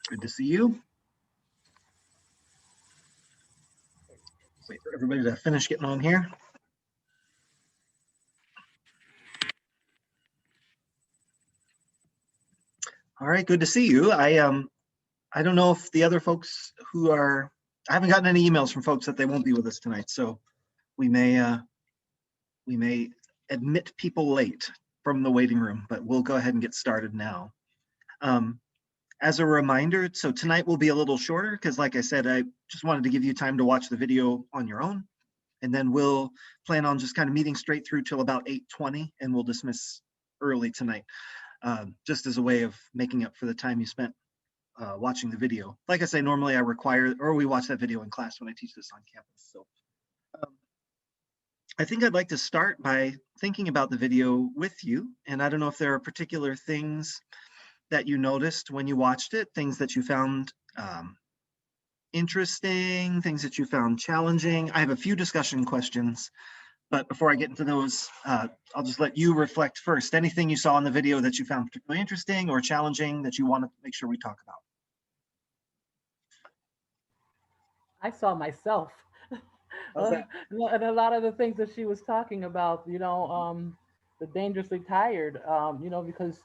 Good to see you. Wait for everybody to finish getting on here. All right, good to see you. I don't know if the other folks who are, I haven't gotten any emails from folks that they won't be with us tonight, so we may admit people late from the waiting room, but we'll go ahead and get started now. As a reminder, so tonight will be a little shorter because, like I said, I just wanted to give you time to watch the video on your own, and then we'll plan on just kind of meeting straight through till about 8:20, and we'll dismiss early tonight, just as a way of making up for the time you spent watching the video. Like I say, normally I require, or we watch that video in class when I teach this on campus. So I think I'd like to start by thinking about the video with you, and I don't know if there are particular things that you noticed when you watched it, things that you found interesting, things that you found challenging. I have a few discussion questions, but before I get into those, I'll just let you reflect first. Anything you saw in the video that you found particularly interesting or challenging that you want to make sure we talk about? I saw myself. And a lot of the things that she was talking about, the dangerously tired, because,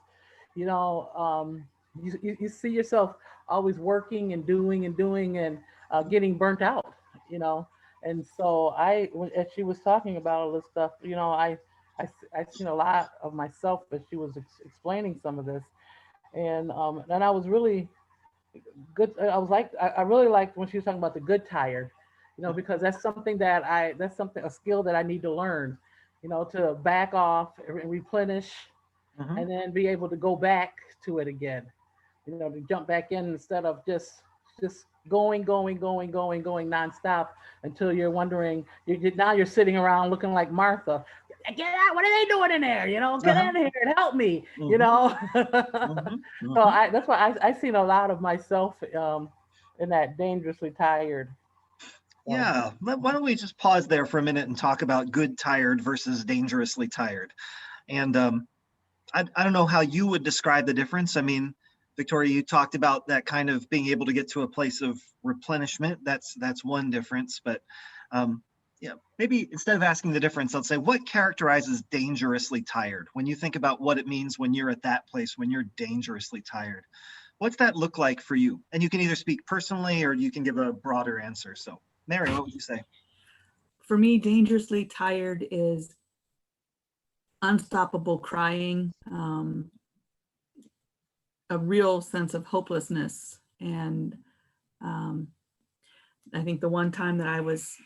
you see yourself always working and doing and getting burnt out, you know. And so as she was talking about all this stuff, I seen a lot of myself as she was explaining some of this. And I was really good. I really liked when she was talking about the good tired, because that's something, a skill that I need to learn, to back off and replenish, and then be able to go back to it again, to jump back in instead of just going nonstop until you're wondering, now you're sitting around looking like Martha. Get out! What are they doing in there? Get in here and help me. So that's why I seen a lot of myself in that dangerously tired. Yeah, why don't we just pause there for a minute and talk about good tired versus dangerously tired. And I don't know how you would describe the difference. I mean, Victoria, you talked about that kind of being able to get to a place of replenishment. That's one difference. But yeah, maybe instead of asking the difference, I'll say, what characterizes dangerously tired? When you think about what it means when you're at that place, when you're dangerously tired, what's that look like for you? And you can either speak personally or you can give a broader answer. So Mary, what would you say? For me, dangerously tired is unstoppable crying, a real sense of hopelessness. And I think the one time that I was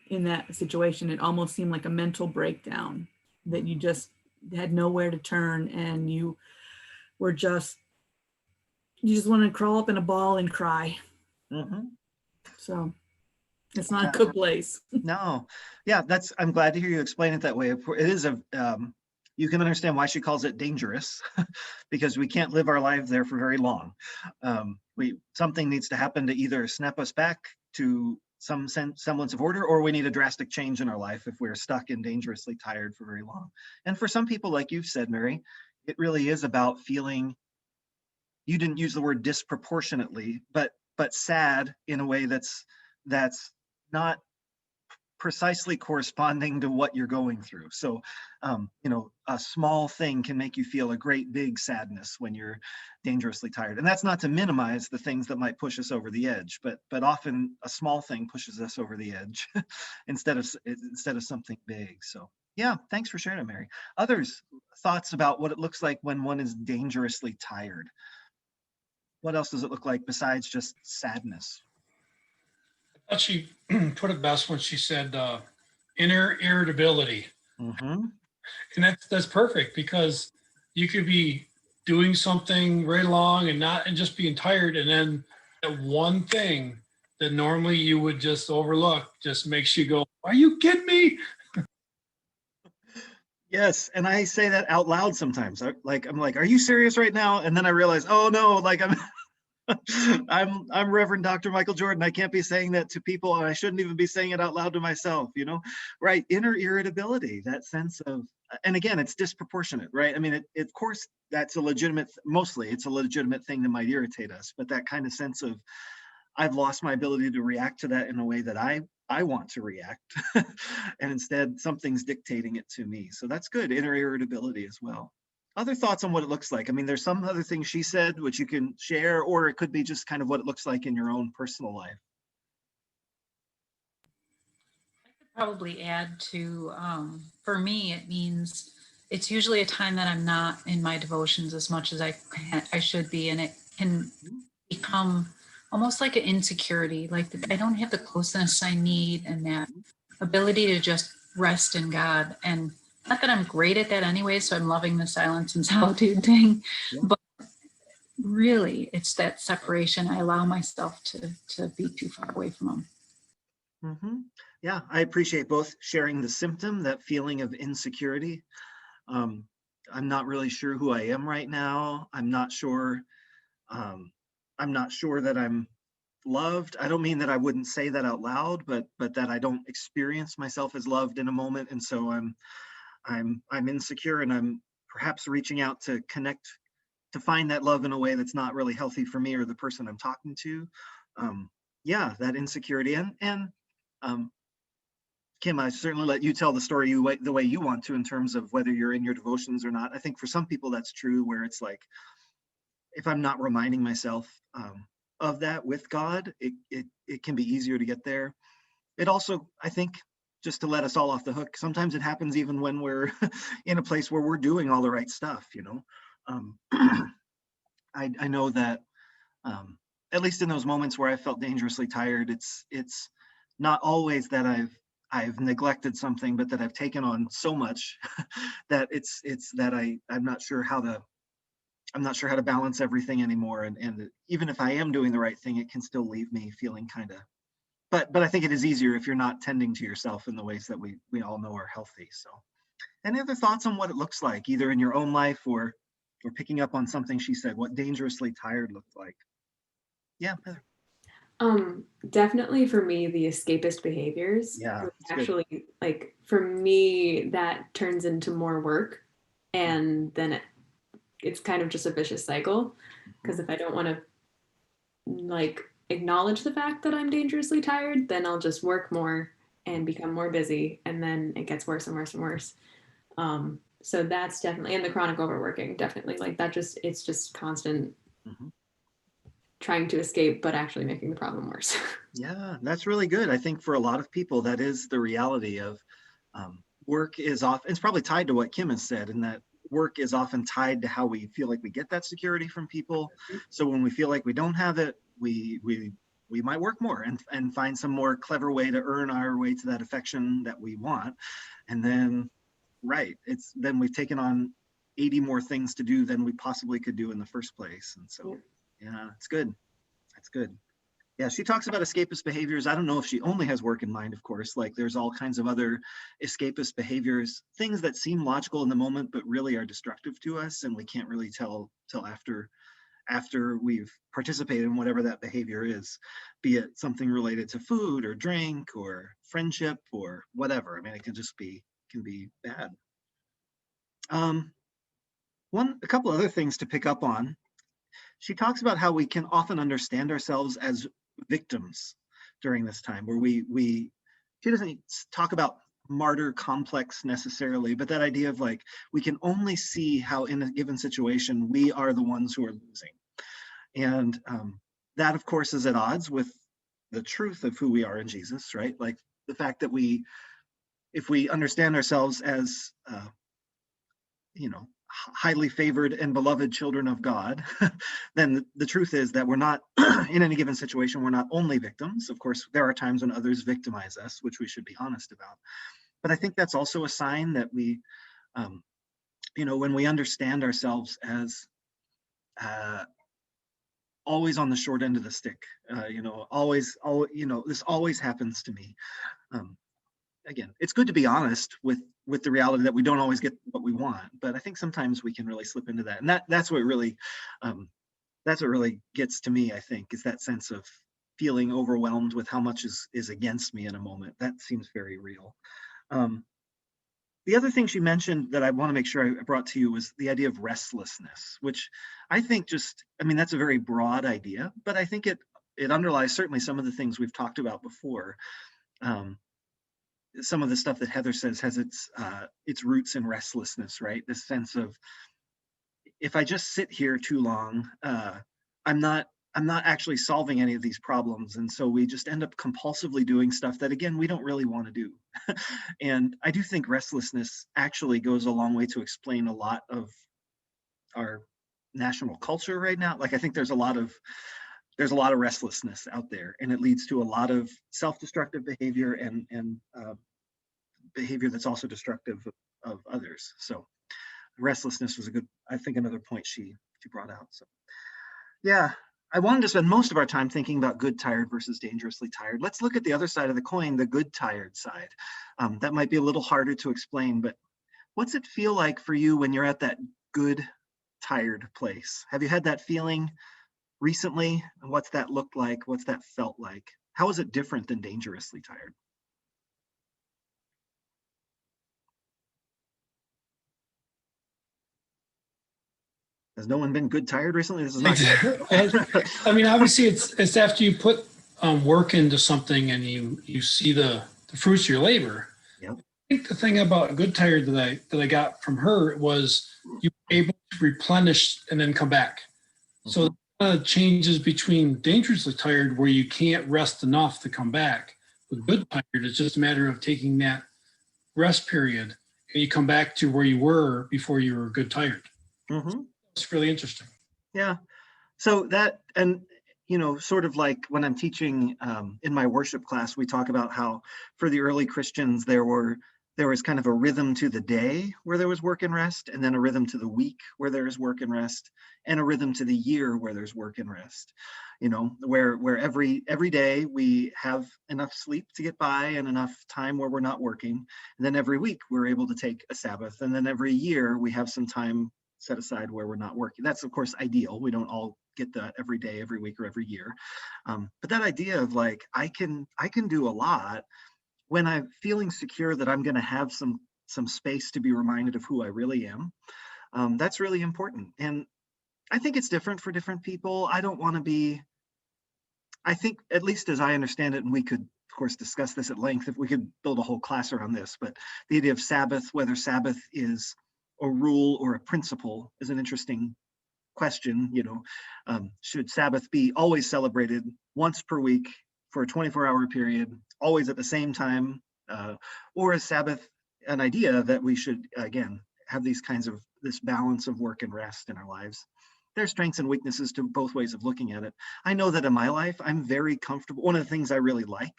in that situation, it almost seemed like a mental breakdown, that you just had nowhere to turn and you just wanted to crawl up in a ball and cry. So it's not a good place. No, yeah, I'm glad to hear you explain it that way. It is you can understand why she calls it dangerous, because we can't live our lives there for very long. Something needs to happen to either snap us back to some semblance of order, or we need a drastic change in our life if we're stuck and dangerously tired for very long. And for some people, like you've said, Mary, it really is about feeling, you didn't use the word disproportionately, but sad in a way that's not precisely corresponding to what you're going through. So, a small thing can make you feel a great big sadness when you're dangerously tired. And that's not to minimize the things that might push us over the edge, but often a small thing pushes us over the edge instead of something big. So yeah, thanks for sharing it, Mary. Others, thoughts about what it looks like when one is dangerously tired? What else does it look like besides just sadness? I thought she put it best when she said inner irritability. And that's perfect, because you could be doing something very long and just being tired, and then that one thing that normally you would just overlook just makes you go, are you kidding me? Yes, and I say that out loud sometimes. I'm like, are you serious right now? And then I realize, oh no, like I'm Reverend Dr. Michael Jordan. I can't be saying that to people, and I shouldn't even be saying it out loud to myself, right? Inner irritability, that sense of and again, it's disproportionate, right? I mean, of course, that's a legitimate, mostly it's a legitimate thing that might irritate us, but that kind of sense of I've lost my ability to react to that in a way that I want to react, and instead something's dictating it to me. So that's good, inner irritability as well. Other thoughts on what it looks like? I mean, there's some other things she said which you can share, or it could be just kind of what it looks like in your own personal life. Probably add to, for me, it means it's usually a time that I'm not in my devotions as much as I should be. And it can become almost like an insecurity, like I don't have the closeness I need and that ability to just rest in God. And not that I'm great at that anyway, so I'm loving the silence and solitude thing. Yeah. But really, it's that separation. I allow myself to be too far away from Him. Mm-hmm. Yeah, I appreciate both sharing the symptom, that feeling of insecurity. I'm not really sure who I am right now. I'm not sure that I'm loved. I don't mean that I wouldn't say that out loud, but that I don't experience myself as loved in a moment, and so I'm insecure, and I'm perhaps reaching out to connect, to find that love in a way that's not really healthy for me or the person I'm talking to. Yeah, that insecurity, and Kim, I certainly let you tell the story the way you want to in terms of whether you're in your devotions or not. I think for some people that's true, where it's like, if I'm not reminding myself of that with God, it can be easier to get there. It also, I think, just to let us all off the hook, sometimes it happens even when we're in a place where we're doing all the right stuff, you know. I know that at least in those moments where I felt dangerously tired, it's not always that I've neglected something, but that I've taken on so much that it's that I'm not sure how to balance everything anymore. And even if I am doing the right thing, it can still leave me feeling kind of, but I think it is easier if you're not tending to yourself in the ways that we all know are healthy. So any other thoughts on what it looks like, either in your own life or picking up on something she said, what dangerously tired looked like? Yeah, Heather. Definitely for me, the escapist behaviors. Yeah, which it's good. actually, like for me, that turns into more work, and then it's kind of just a vicious cycle. Because if I don't want to like acknowledge the fact that I'm dangerously tired, then I'll just work more and become more busy, and then it gets worse and worse and worse. So that's definitely, and the chronic overworking, definitely like that. It's just constant. Mhm. Trying to escape, but actually making the problem worse. Yeah, that's really good. I think for a lot of people, that is the reality of work is often, it's probably tied to what Kim has said, in that work is often tied to how we feel like we get that security from people. So when we feel like we don't have it, we might work more and find some more clever way to earn our way to that affection that we want. And then, right, then we've taken on 80 more things to do than we possibly could do in the first place. And so, yeah, it's good. That's good. Yeah, she talks about escapist behaviors. I don't know if she only has work in mind, of course. Like there's all kinds of other escapist behaviors, things that seem logical in the moment, but really are destructive to us. And we can't really tell till after we've participated in whatever that behavior is, be it something related to food or drink or friendship or whatever. I mean, it can be bad. A couple other things to pick up on. She talks about how we can often understand ourselves as victims during this time, where she doesn't talk about martyr complex necessarily, but that idea of like, we can only see how in a given situation, we are the ones who are losing. And that of course is at odds with the truth of who we are in Jesus, right? Like the fact that if we understand ourselves as, highly favored and beloved children of God, then the truth is that we're not, in any given situation, we're not only victims. Of course, there are times when others victimize us, which we should be honest about. But I think that's also a sign that we, when we understand ourselves as always on the short end of the stick, this always happens to me. Again, it's good to be honest with the reality that we don't always get what we want, but I think sometimes we can really slip into that, and that's what really gets to me. I think is that sense of feeling overwhelmed with how much is against me in a moment. That seems very real. The other thing she mentioned that I want to make sure I brought to you was the idea of restlessness, which I think I mean, that's a very broad idea, but I think it underlies certainly some of the things we've talked about before. Um, some of the stuff that Heather says has its roots in restlessness, right? This sense of, if I just sit here too long, I'm not actually solving any of these problems. And so we just end up compulsively doing stuff that, again, we don't really want to do. And I do think restlessness actually goes a long way to explain a lot of our national culture right now. Like, I think there's a lot of restlessness out there, and it leads to a lot of self-destructive behavior and behavior that's also destructive of others. So restlessness was I think another point she brought out. So yeah, I wanted to spend most of our time thinking about good tired versus dangerously tired. Let's look at the other side of the coin, the good tired side. That might be a little harder to explain, but what's it feel like for you when you're at that good tired place? Have you had that feeling recently? And what's that looked like? What's that felt like? How is it different than dangerously tired? Has no one been good tired recently? This is not good. I mean, obviously, it's after you put work into something and you see the fruits of your labor. Yep. I think the thing about good tired that I got from her was you were able to replenish and then come back. So changes between dangerously tired, where you can't rest enough to come back. With good tired, it's just a matter of taking that rest period and you come back to where you were before you were good tired. Mm-hmm. It's really interesting. Yeah. So that, and sort of like when I'm teaching in my worship class, we talk about how for the early Christians, there was kind of a rhythm to the day where there was work and rest, and then a rhythm to the week where there is work and rest, and a rhythm to the year where there's work and rest. Where every day we have enough sleep to get by and enough time where we're not working. And then every week we're able to take a Sabbath. And then every year we have some time set aside where we're not working. That's of course ideal. We don't all get that every day, every week, or every year. But that idea of like, I can do a lot when I'm feeling secure that I'm going to have some space to be reminded of who I really am. That's really important. And I think it's different for different people. I think, at least as I understand it, and we could of course discuss this at length if we could build a whole class around this, but the idea of Sabbath, whether Sabbath is a rule or a principle, is an interesting question. Should Sabbath be always celebrated once per week for a 24-hour period, always at the same time, or is Sabbath an idea that we should, again, have this balance of work and rest in our lives? There's strengths and weaknesses to both ways of looking at it. I know that in my life, I'm very comfortable. One of the things I really like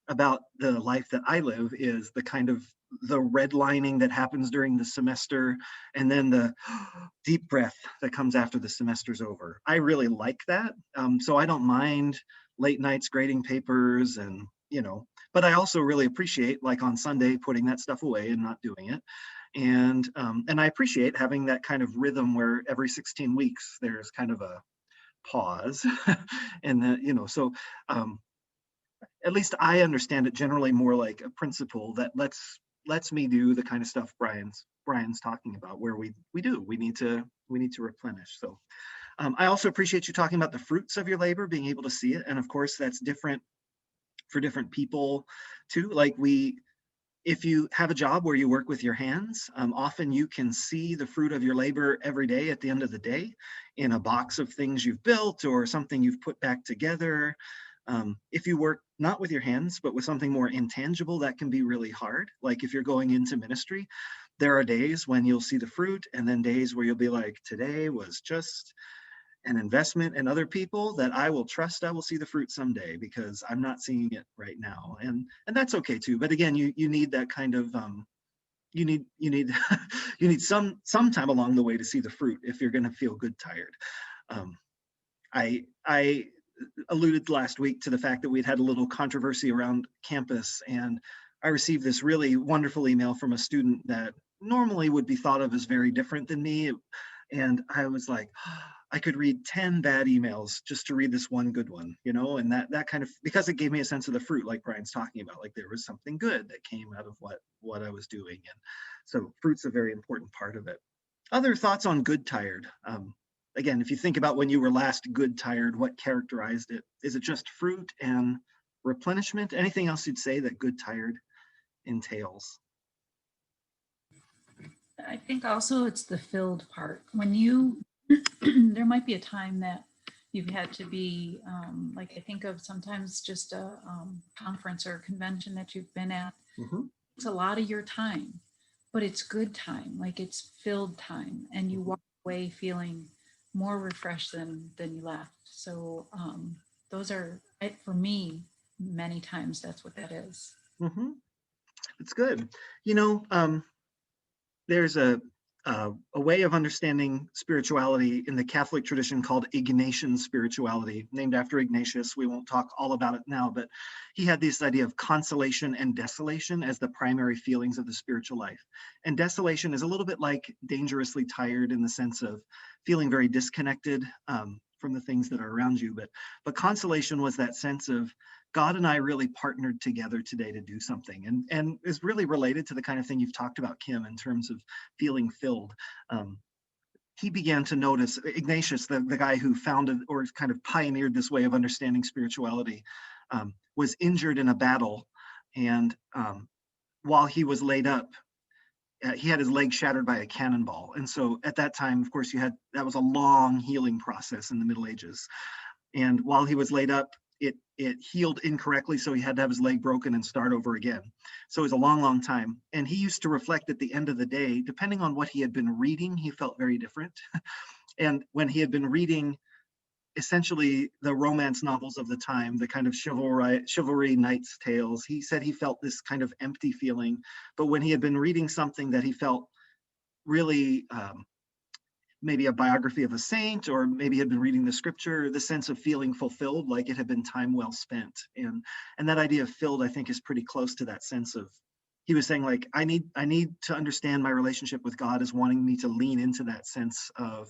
about the life that I live is the kind of the redlining that happens during the semester, and then the deep breath that comes after the semester's over. I really like that. So I don't mind late nights grading papers and, but I also really appreciate, like on Sunday, putting that stuff away and not doing it. And I appreciate having that kind of rhythm where every 16 weeks there's kind of a pause. And then, so at least I understand it generally more like a principle that lets me do the kind of stuff Brian's talking about, where we need to replenish. So I also appreciate you talking about the fruits of your labor, being able to see it. And of course, that's different for different people too. Like if you have a job where you work with your hands, often you can see the fruit of your labor every day at the end of the day in a box of things you've built or something you've put back together. If you work not with your hands, but with something more intangible, that can be really hard. Like if you're going into ministry, there are days when you'll see the fruit, and then days where you'll be like, today was just an investment in other people that I will trust I will see the fruit someday, because I'm not seeing it right now. And that's okay too. But again, you need that kind of, you need you need some time along the way to see the fruit if you're going to feel good tired. I alluded last week to the fact that we'd had a little controversy around campus, and I received this really wonderful email from a student that normally would be thought of as very different than me. And I was like, I could read 10 bad emails just to read this one good one, you know, and that kind of, because it gave me a sense of the fruit, like Brian's talking about, like there was something good that came out of what I was doing. And so fruit's a very important part of it. Other thoughts on good tired? Again, if you think about when you were last good tired, what characterized it? Is it just fruit and replenishment? Anything else you'd say that good tired entails? I think also it's the filled part. When you, there might be a time that you've had to be, like I think of sometimes just a conference or a convention that you've been at. It's a lot of your time, but it's good time, like it's filled time, and you walk away feeling more refreshed than you left. So those are, for me, many times that's what that is. It's good. You know, there's a way of understanding spirituality in the Catholic tradition called Ignatian spirituality, named after Ignatius. We won't talk all about it now, but he had this idea of consolation and desolation as the primary feelings of the spiritual life. And desolation is a little bit like dangerously tired in the sense of feeling very disconnected from the things that are around you. But consolation was that sense of God and I really partnered together today to do something, and is really related to the kind of thing you've talked about, Kim, in terms of feeling filled. He began to notice, Ignatius, the guy who founded or kind of pioneered this way of understanding spirituality, was injured in a battle. And while he was laid up, he had his leg shattered by a cannonball. And so at that time, of course, that was a long healing process in the Middle Ages. And while he was laid up, it healed incorrectly, so he had to have his leg broken and start over again. So it was a long, long time. And he used to reflect at the end of the day, depending on what he had been reading, he felt very different. And when he had been reading essentially the romance novels of the time, the kind of chivalry knight's tales, he said he felt this kind of empty feeling. But when he had been reading something that he felt really maybe a biography of a saint, or maybe had been reading the scripture, the sense of feeling fulfilled, like it had been time well spent. And that idea of filled, I think, is pretty close to that sense of, he was saying, like, I need to understand my relationship with God as wanting me to lean into that sense of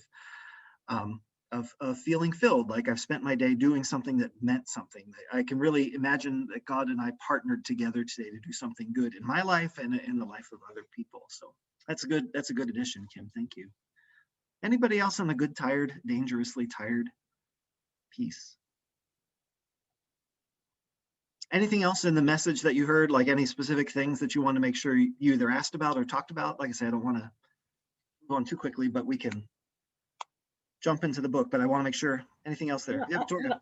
feeling filled, like I've spent my day doing something that meant something. I can really imagine that God and I partnered together today to do something good in my life and in the life of other people. So that's a good addition, Kim. Thank you. Anybody else on the good tired, dangerously tired piece? Anything else in the message that you heard, like any specific things that you want to make sure you either asked about or talked about? Like I said, I don't want to go on too quickly, but we can jump into the book, but I want to make sure anything else there. Yeah, Victoria.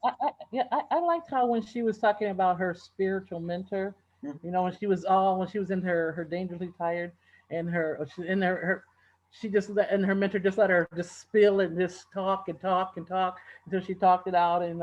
I liked how when she was talking about her spiritual mentor, you know, when she was in her dangerously tired, and she just let, and her mentor just let her just spill and just talk and talk and talk until she talked it out. And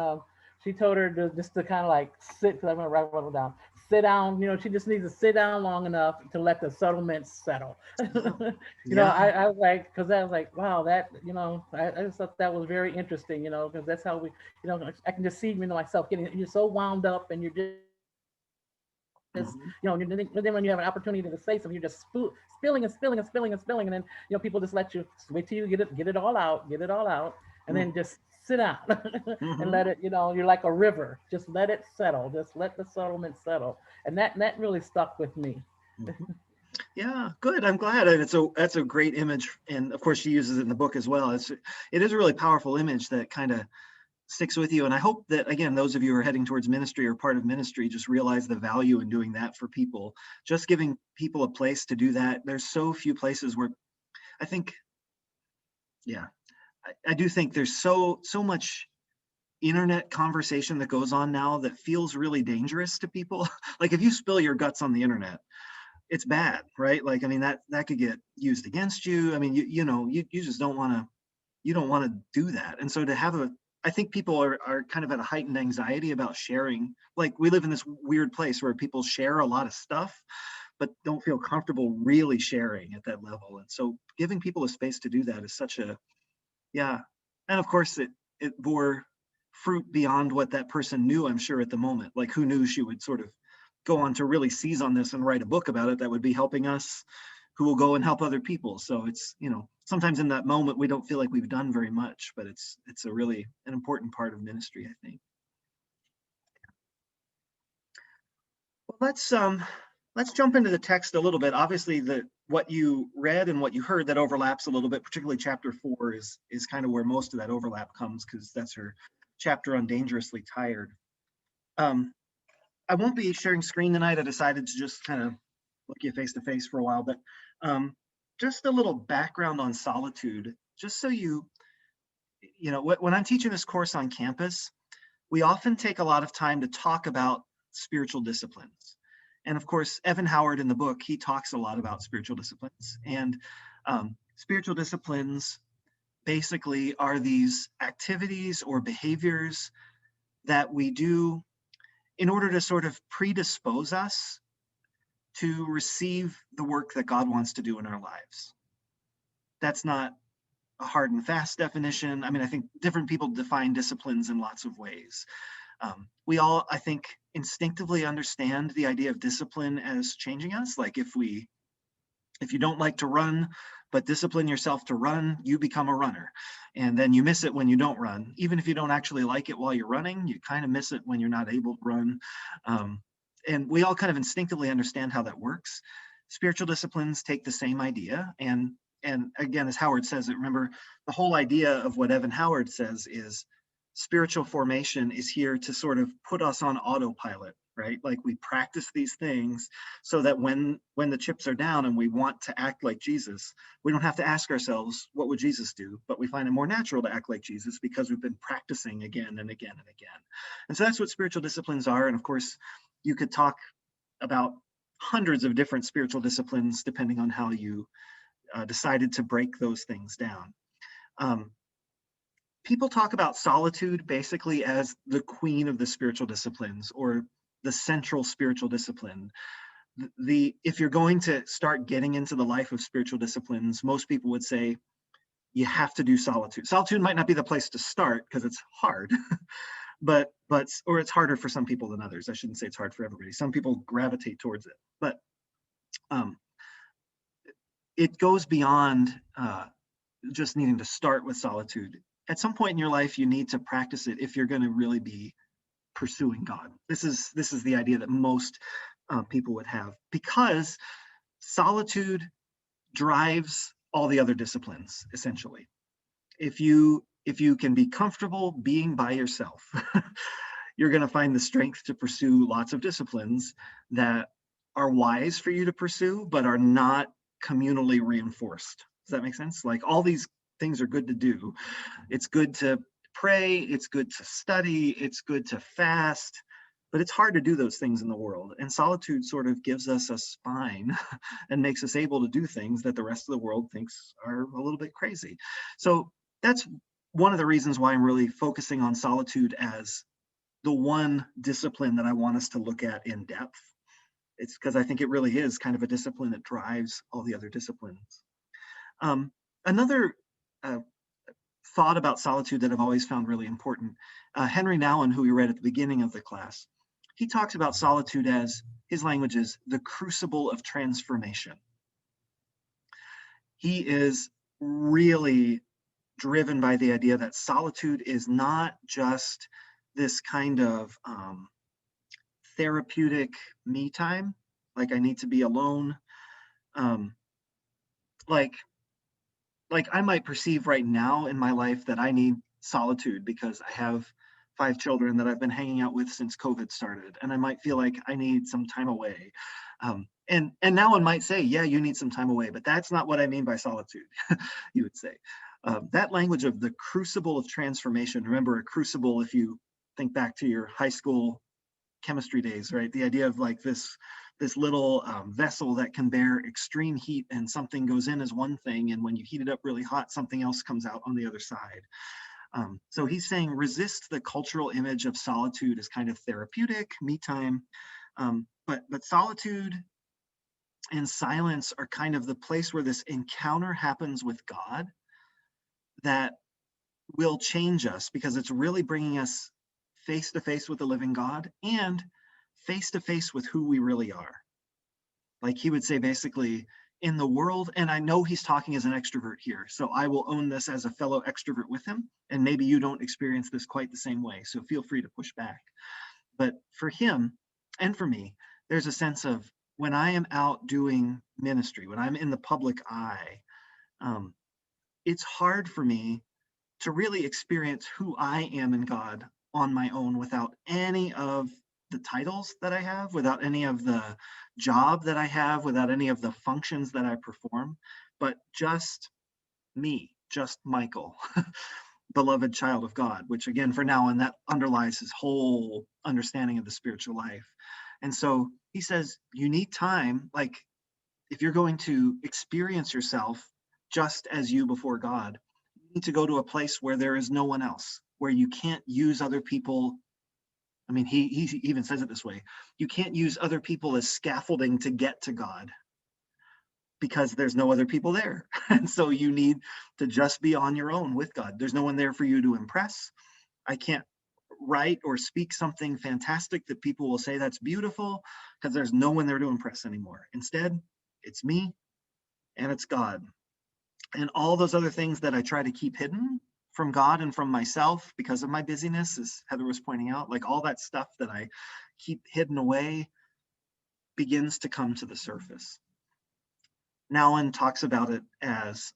she told her to kind of like sit, because I'm going to write it down. Sit down, you know, she just needs to sit down long enough to let the settlements settle. You know, I was like, because I was like, wow, that, you know, I just thought that was very interesting, you know, because that's how we, you know, I can just see, you know, myself you're so wound up, and you're just, you know, then when you have an opportunity to say something, you're just spilling and spilling and spilling and spilling, and then, you know, people just let you wait till you get it all out, and then just sit down and let it, you know, you're like a river, just let it settle, just let the settlement settle. And that really stuck with me. Yeah, good. I'm glad. And that's a great image. And of course she uses it in the book as well. It is a really powerful image that kind of sticks with you. And I hope that, again, those of you who are heading towards ministry or part of ministry just realize the value in doing that for people, just giving people a place to do that. There's so few places where I think, yeah, I do think there's so much internet conversation that goes on now that feels really dangerous to people. Like if you spill your guts on the internet, it's bad, right? Like, I mean, that could get used against you. I mean, you just don't want to do that. And so to have I think people are kind of at a heightened anxiety about sharing. Like we live in this weird place where people share a lot of stuff, but don't feel comfortable really sharing at that level. And so giving people a space to do that is such a, yeah. And of course it bore fruit beyond what that person knew, I'm sure, at the moment. Like who knew she would sort of go on to really seize on this and write a book about it that would be helping us, who will go and help other people. So it's, you know, sometimes in that moment, we don't feel like we've done very much, but it's a really an important part of ministry, I think. Well, let's jump into the text a little bit. Obviously, what you read and what you heard that overlaps a little bit, particularly chapter 4 is kind of where most of that overlap comes, because that's her chapter on dangerously tired. I won't be sharing screen tonight. I decided to just kind of look you face to face for a while, but just a little background on solitude, just so you know, when I'm teaching this course on campus, we often take a lot of time to talk about spiritual disciplines. And of course, Evan Howard in the book, he talks a lot about spiritual disciplines. And spiritual disciplines basically are these activities or behaviors that we do in order to sort of predispose us to receive the work that God wants to do in our lives. That's not a hard and fast definition. I mean, I think different people define disciplines in lots of ways. We all, I think, instinctively understand the idea of discipline as changing us. Like if you don't like to run, but discipline yourself to run, you become a runner. And then you miss it when you don't run. Even if you don't actually like it while you're running, you kind of miss it when you're not able to run. And we all kind of instinctively understand how that works. Spiritual disciplines take the same idea. And again, as Howard says it, remember, the whole idea of what Evan Howard says is spiritual formation is here to sort of put us on autopilot, right? Like we practice these things so that when the chips are down and we want to act like Jesus, we don't have to ask ourselves, what would Jesus do? But we find it more natural to act like Jesus because we've been practicing again and again and again. And so that's what spiritual disciplines are. And of course, you could talk about hundreds of different spiritual disciplines depending on how you decided to break those things down. People talk about solitude basically as the queen of the spiritual disciplines, or the central spiritual discipline. If you're going to start getting into the life of spiritual disciplines, most people would say you have to do solitude. Solitude might not be the place to start because it's hard, or it's harder for some people than others. I shouldn't say it's hard for everybody. Some people gravitate towards it, but it goes beyond just needing to start with solitude. At some point in your life, you need to practice it if you're going to really be pursuing God. This is the idea that most people would have, because solitude drives all the other disciplines, essentially. If you can be comfortable being by yourself, you're going to find the strength to pursue lots of disciplines that are wise for you to pursue, but are not communally reinforced. Does that make sense? Like all these things are good to do. It's good to pray, it's good to study, it's good to fast, but it's hard to do those things in the world. And solitude sort of gives us a spine and makes us able to do things that the rest of the world thinks are a little bit crazy. So that's one of the reasons why I'm really focusing on solitude as the one discipline that I want us to look at in depth. It's because I think it really is kind of a discipline that drives all the other disciplines. Another thought about solitude that I've always found really important, Henry Nouwen, who we read at the beginning of the class, he talks about solitude as, his language is the crucible of transformation. He is really driven by the idea that solitude is not just this kind of therapeutic me time, like I need to be alone. Like I might perceive right now in my life that I need solitude because I have 5 children that I've been hanging out with since COVID started, and I might feel like I need some time away. And now one might say, yeah, you need some time away, but that's not what I mean by solitude, you would say. That language of the crucible of transformation, remember a crucible, if you think back to your high school chemistry days, right? The idea of like this little vessel that can bear extreme heat, and something goes in as one thing, and when you heat it up really hot, something else comes out on the other side. So he's saying resist the cultural image of solitude as kind of therapeutic, me time, but solitude and silence are kind of the place where this encounter happens with God that will change us, because it's really bringing us face to face with the living God and face to face with who we really are. Like he would say, basically, in the world, and I know he's talking as an extrovert here, so I will own this as a fellow extrovert with him, and maybe you don't experience this quite the same way, so feel free to push back. But for him and for me, there's a sense of when I am out doing ministry, when I'm in the public eye, it's hard for me to really experience who I am in God on my own without any of the titles that I have, without any of the job that I have, without any of the functions that I perform, but just me, just Michael, beloved child of God, which again, for now on, that underlies his whole understanding of the spiritual life. And so he says, you need time, like if you're going to experience yourself just as you before God, you need to go to a place where there is no one else, where you can't use other people. I mean, he even says it this way, you can't use other people as scaffolding to get to God because there's no other people there. And so you need to just be on your own with God. There's no one there for you to impress. I can't write or speak something fantastic that people will say that's beautiful because there's no one there to impress anymore. Instead, it's me and it's God. And all those other things that I try to keep hidden from God and from myself because of my busyness, as Heather was pointing out, like all that stuff that I keep hidden away begins to come to the surface. Nouwen talks about it as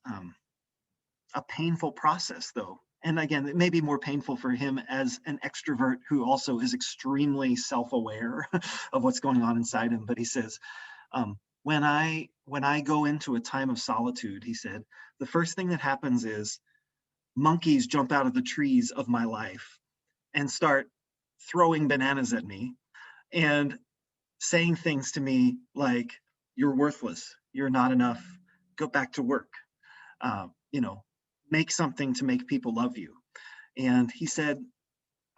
a painful process, though. And again, it may be more painful for him as an extrovert who also is extremely self-aware of what's going on inside him. But he says, when I go into a time of solitude, he said, the first thing that happens is monkeys jump out of the trees of my life and start throwing bananas at me and saying things to me like, you're worthless, you're not enough, go back to work, make something to make people love you. And he said,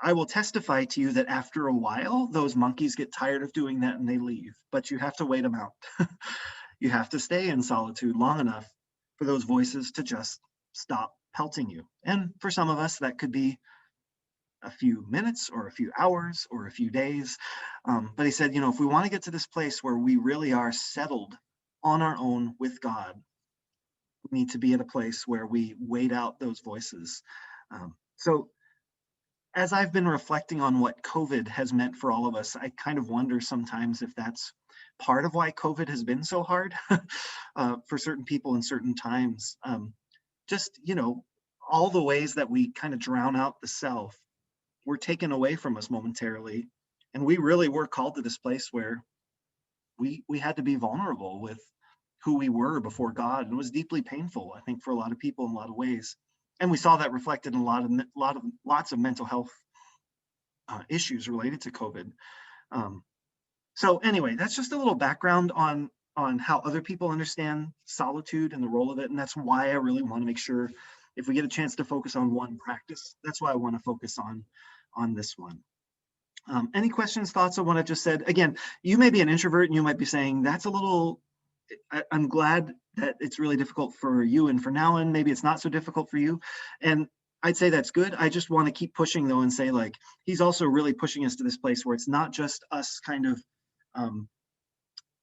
I will testify to you that after a while, those monkeys get tired of doing that and they leave, but you have to wait them out. You have to stay in solitude long enough for those voices to just stop pelting you. And for some of us, that could be a few minutes or a few hours or a few days. But he said, if we want to get to this place where we really are settled on our own with God, we need to be at a place where we wait out those voices. So as I've been reflecting on what COVID has meant for all of us, I kind of wonder sometimes if that's part of why COVID has been so hard for certain people in certain times. All the ways that we kind of drown out the self were taken away from us momentarily. And we really were called to this place where we had to be vulnerable with who we were before God. And it was deeply painful, I think, for a lot of people in a lot of ways. And we saw that reflected in lots of mental health issues related to COVID. So anyway, that's just a little background on how other people understand solitude and the role of it. And that's why I really want to make sure if we get a chance to focus on one practice, that's why I want to focus on this one. Any questions, thoughts on what I just said? Again, you may be an introvert and you might be saying, that's a little, I'm glad that it's really difficult for you and for Nouwen, maybe it's not so difficult for you. And I'd say that's good. I just want to keep pushing though and say like, he's also really pushing us to this place where it's not just us kind of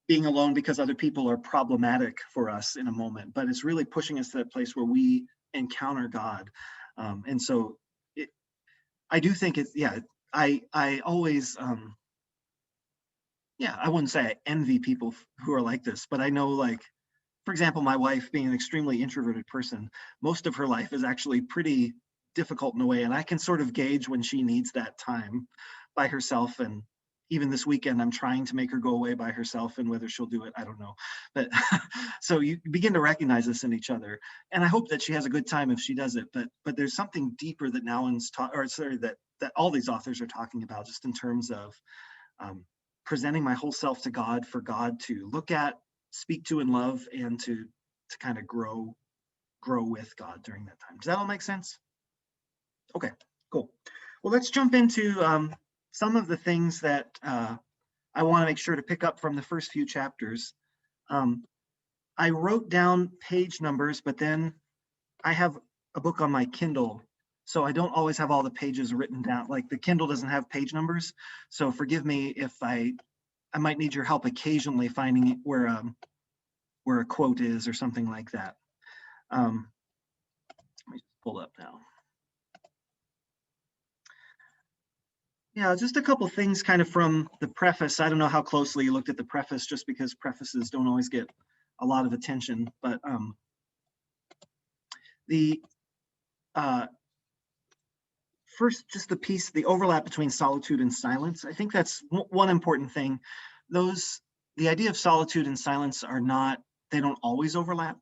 being alone because other people are problematic for us in a moment, but it's really pushing us to that place where we encounter God. And so I do think it's, I always, I wouldn't say I envy people who are like this, but I know, like, for example, my wife being an extremely introverted person, most of her life is actually pretty difficult in a way. And I can sort of gauge when she needs that time by herself. And even this weekend, I'm trying to make her go away by herself, and whether she'll do it, I don't know. But so you begin to recognize this in each other. And I hope that she has a good time if she does it. But there's something deeper that Nouwen's that all these authors are talking about, just in terms of presenting my whole self to God, for God to look at, speak to, and love, and to kind of grow with God during that time. Does that all make sense? Okay, cool. Well, let's jump into some of the things that I want to make sure to pick up from the first few chapters. I wrote down page numbers, but then I have a book on my Kindle, so I don't always have all the pages written down. Like the Kindle doesn't have page numbers, so forgive me if I might need your help occasionally finding where where a quote is or something like that. Let me just pull up now. Yeah, just a couple things kind of from the preface. I don't know how closely you looked at the preface, just because prefaces don't always get a lot of attention, but the first, just the piece, the overlap between solitude and silence. I think that's one important thing. The idea of solitude and silence they don't always overlap.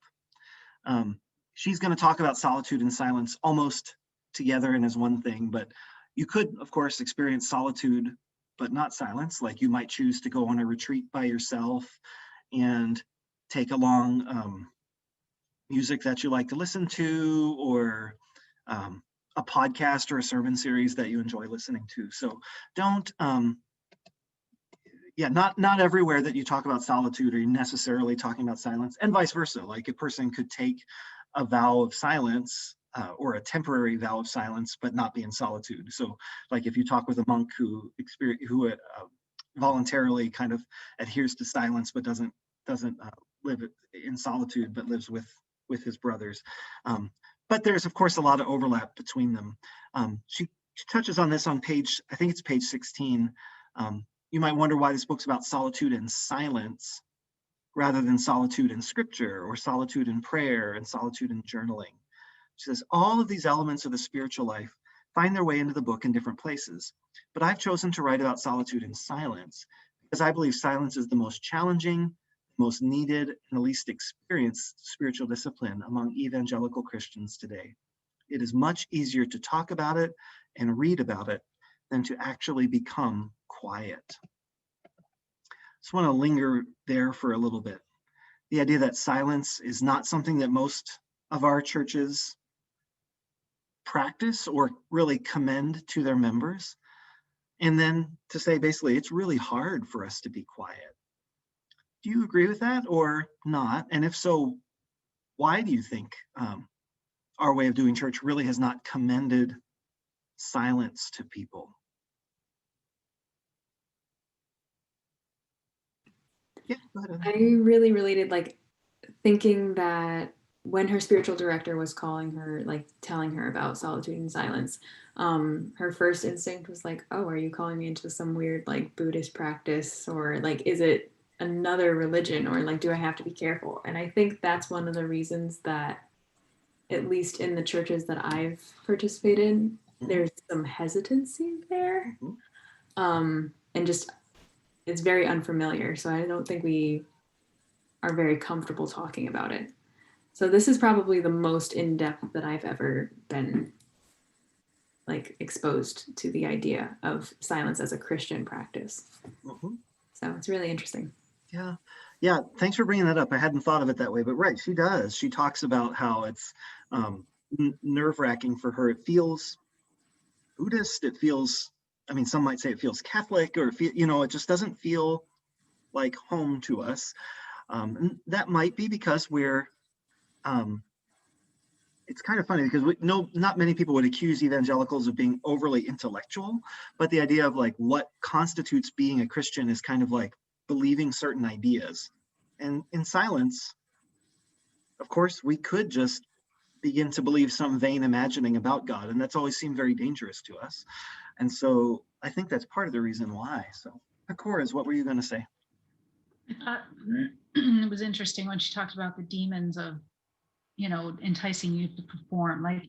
She's going to talk about solitude and silence almost together and as one thing, but you could, of course, experience solitude, but not silence. Like you might choose to go on a retreat by yourself and take along music that you like to listen to, or a podcast or a sermon series that you enjoy listening to. So don't, not everywhere that you talk about solitude are you necessarily talking about silence, and vice versa. Like a person could take a vow of silence or a temporary vow of silence, but not be in solitude. So like if you talk with a monk who voluntarily kind of adheres to silence, but doesn't live in solitude, but lives with his brothers. But there's of course a lot of overlap between them. She touches on this on page, I think it's page 16. You might wonder why this book's about solitude and silence rather than solitude in scripture, or solitude in prayer, and solitude in journaling. She says, all of these elements of the spiritual life find their way into the book in different places, but I've chosen to write about solitude in silence because I believe silence is the most challenging, most needed, and the least experienced spiritual discipline among evangelical Christians today. It is much easier to talk about it and read about it than to actually become quiet. Just want to linger there for a little bit. The idea that silence is not something that most of our churches practice or really commend to their members. And then to say basically, it's really hard for us to be quiet. Do you agree with that or not? And if so, why do you think our way of doing church really has not commended silence to people? Yeah, go ahead. I really related, like, thinking that when her spiritual director was calling her, like telling her about solitude and silence, her first instinct was like, oh, are you calling me into some weird like Buddhist practice, or like, is it another religion, or like, do I have to be careful? And I think that's one of the reasons that, at least in the churches that I've participated in, there's some hesitancy there. And just, it's very unfamiliar. So I don't think we are very comfortable talking about it. So this is probably the most in-depth that I've ever been like exposed to the idea of silence as a Christian practice. So it's really interesting. Yeah, thanks for bringing that up. I hadn't thought of it that way, but right, she does. She talks about how it's nerve-wracking for her. It feels Buddhist, it feels, I mean, some might say it feels Catholic, or it just doesn't feel like home to us. And that might be because we're, it's kind of funny because not many people would accuse evangelicals of being overly intellectual, but the idea of like what constitutes being a Christian is kind of like believing certain ideas. And in silence, of course, we could just begin to believe some vain imagining about God, and that's always seemed very dangerous to us. And so I think that's part of the reason why. So, Koraz, what were you going to say? It was interesting when she talked about the demons of, enticing you to perform. Like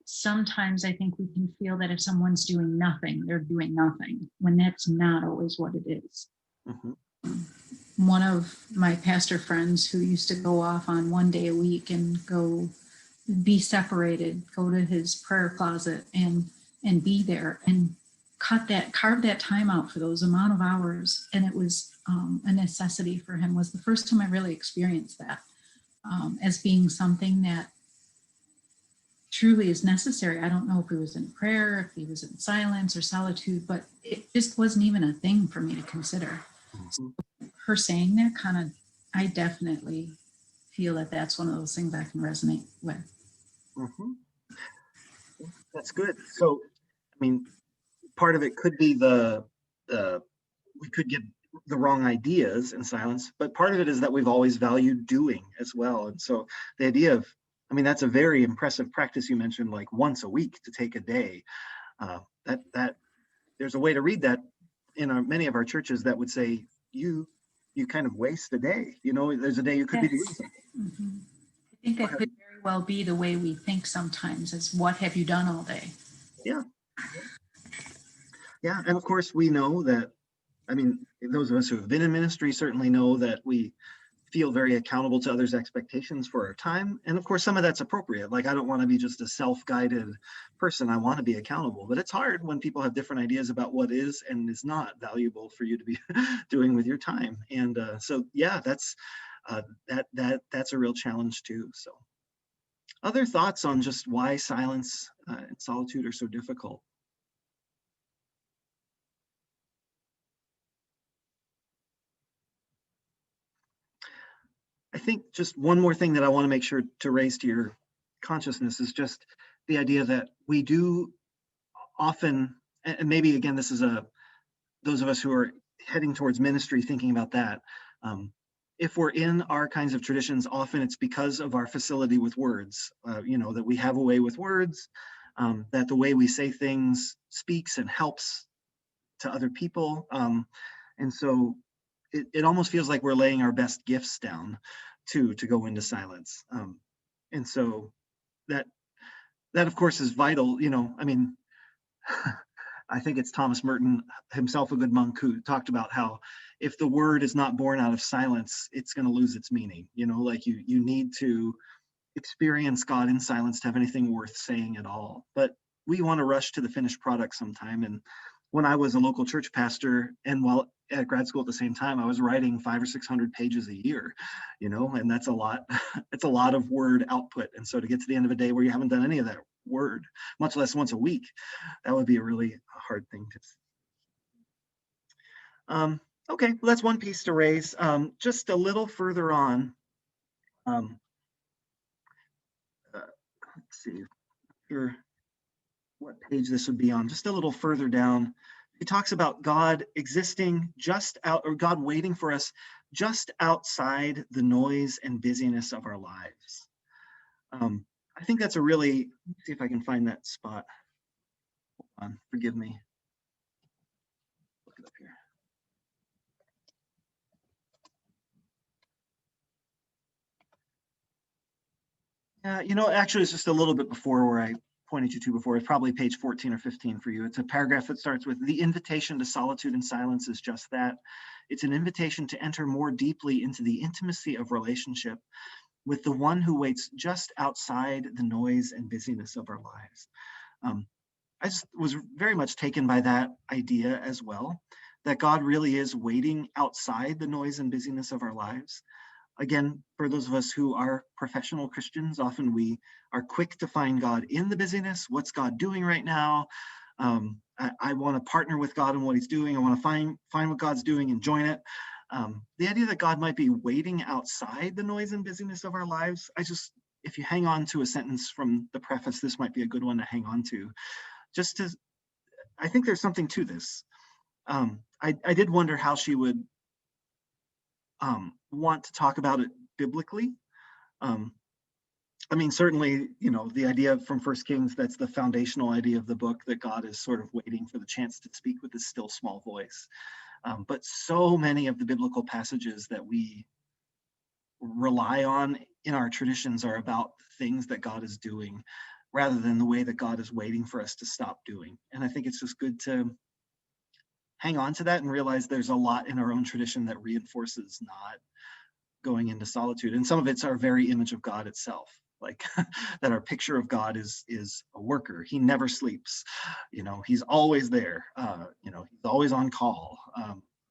sometimes I think we can feel that if someone's doing nothing, they're doing nothing, when that's not always what it is. One of my pastor friends who used to go off on one day a week and go be separated, go to his prayer closet and be there and carve that time out for those amount of hours. And it was a necessity for him. Was the first time I really experienced that as being something that truly is necessary. I don't know if he was in prayer, if he was in silence or solitude, but it just wasn't even a thing for me to consider. So her saying that I definitely feel that that's one of those things I can resonate with. That's good. So, I mean, part of it could be we could get the wrong ideas in silence, but part of it is that we've always valued doing as well. And so the idea of, I mean, that's a very impressive practice you mentioned, like once a week to take a day. That there's a way to read that in many of our churches that would say you kind of waste a day. You know, there's a day you could be doing Yes. something. Mhm. I think that could very well be the way we think sometimes is what have you done all day? Yeah. Yeah. And of course, we know that, I mean, those of us who have been in ministry certainly know that we feel very accountable to others' expectations for our time. And of course, some of that's appropriate. Like, I don't want to be just a self-guided person. I want to be accountable. But it's hard when people have different ideas about what is and is not valuable for you to be doing with your time. And so, yeah, that's that's a real challenge too. So, other thoughts on just why silence and solitude are so difficult? I think just one more thing that I want to make sure to raise to your consciousness is just the idea that we do often, and maybe again, this is those of us who are heading towards ministry thinking about that. If we're in our kinds of traditions, often it's because of our facility with words, you know, that we have a way with words, that the way we say things speaks and helps to other people. And so it almost feels like we're laying our best gifts down to go into silence. And so that of course is vital, you know. I mean, I think it's Thomas Merton, himself a good monk, who talked about how if the word is not born out of silence, it's going to lose its meaning. You know, like you need to experience God in silence to have anything worth saying at all. But we want to rush to the finished product sometime. And when I was a local church pastor, and while at grad school at the same time, I was writing 500 or 600 pages a year, you know, and that's a lot. It's a lot of word output. And so to get to the end of a day where you haven't done any of that word, much less once a week, that would be a really hard thing to see. Okay, well, that's one piece to raise. Just a little further on, let's see here what page this would be on. Just a little further down, he talks about God existing just out, or God waiting for us just outside the noise and busyness of our lives. I think that's a really, let's see if I can find that spot. Hold on, forgive me. Look it up here. You know, actually, it's just a little bit before where I pointed you to before. It's probably page 14 or 15 for you. It's a paragraph that starts with, "The invitation to solitude and silence is just that. It's an invitation to enter more deeply into the intimacy of relationship with the one who waits just outside the noise and busyness of our lives." I just was very much taken by that idea as well, that God really is waiting outside the noise and busyness of our lives. Again, for those of us who are professional Christians, often we are quick to find God in the busyness. What's God doing right now? I want to partner with God in what he's doing. I want to find what God's doing and join it. The idea that God might be waiting outside the noise and busyness of our lives, if you hang on to a sentence from the preface, this might be a good one to hang on to. I think there's something to this. I did wonder how she would want to talk about it biblically. I mean, certainly, you know, the idea from First Kings, that's the foundational idea of the book, that God is sort of waiting for the chance to speak with his still small voice. But so many of the biblical passages that we rely on in our traditions are about things that God is doing rather than the way that God is waiting for us to stop doing. And I think it's just good to hang on to that and realize there's a lot in our own tradition that reinforces not going into solitude. And some of it's our very image of God itself, like that our picture of God is a worker. He never sleeps, you know, he's always there, you know, he's always on call,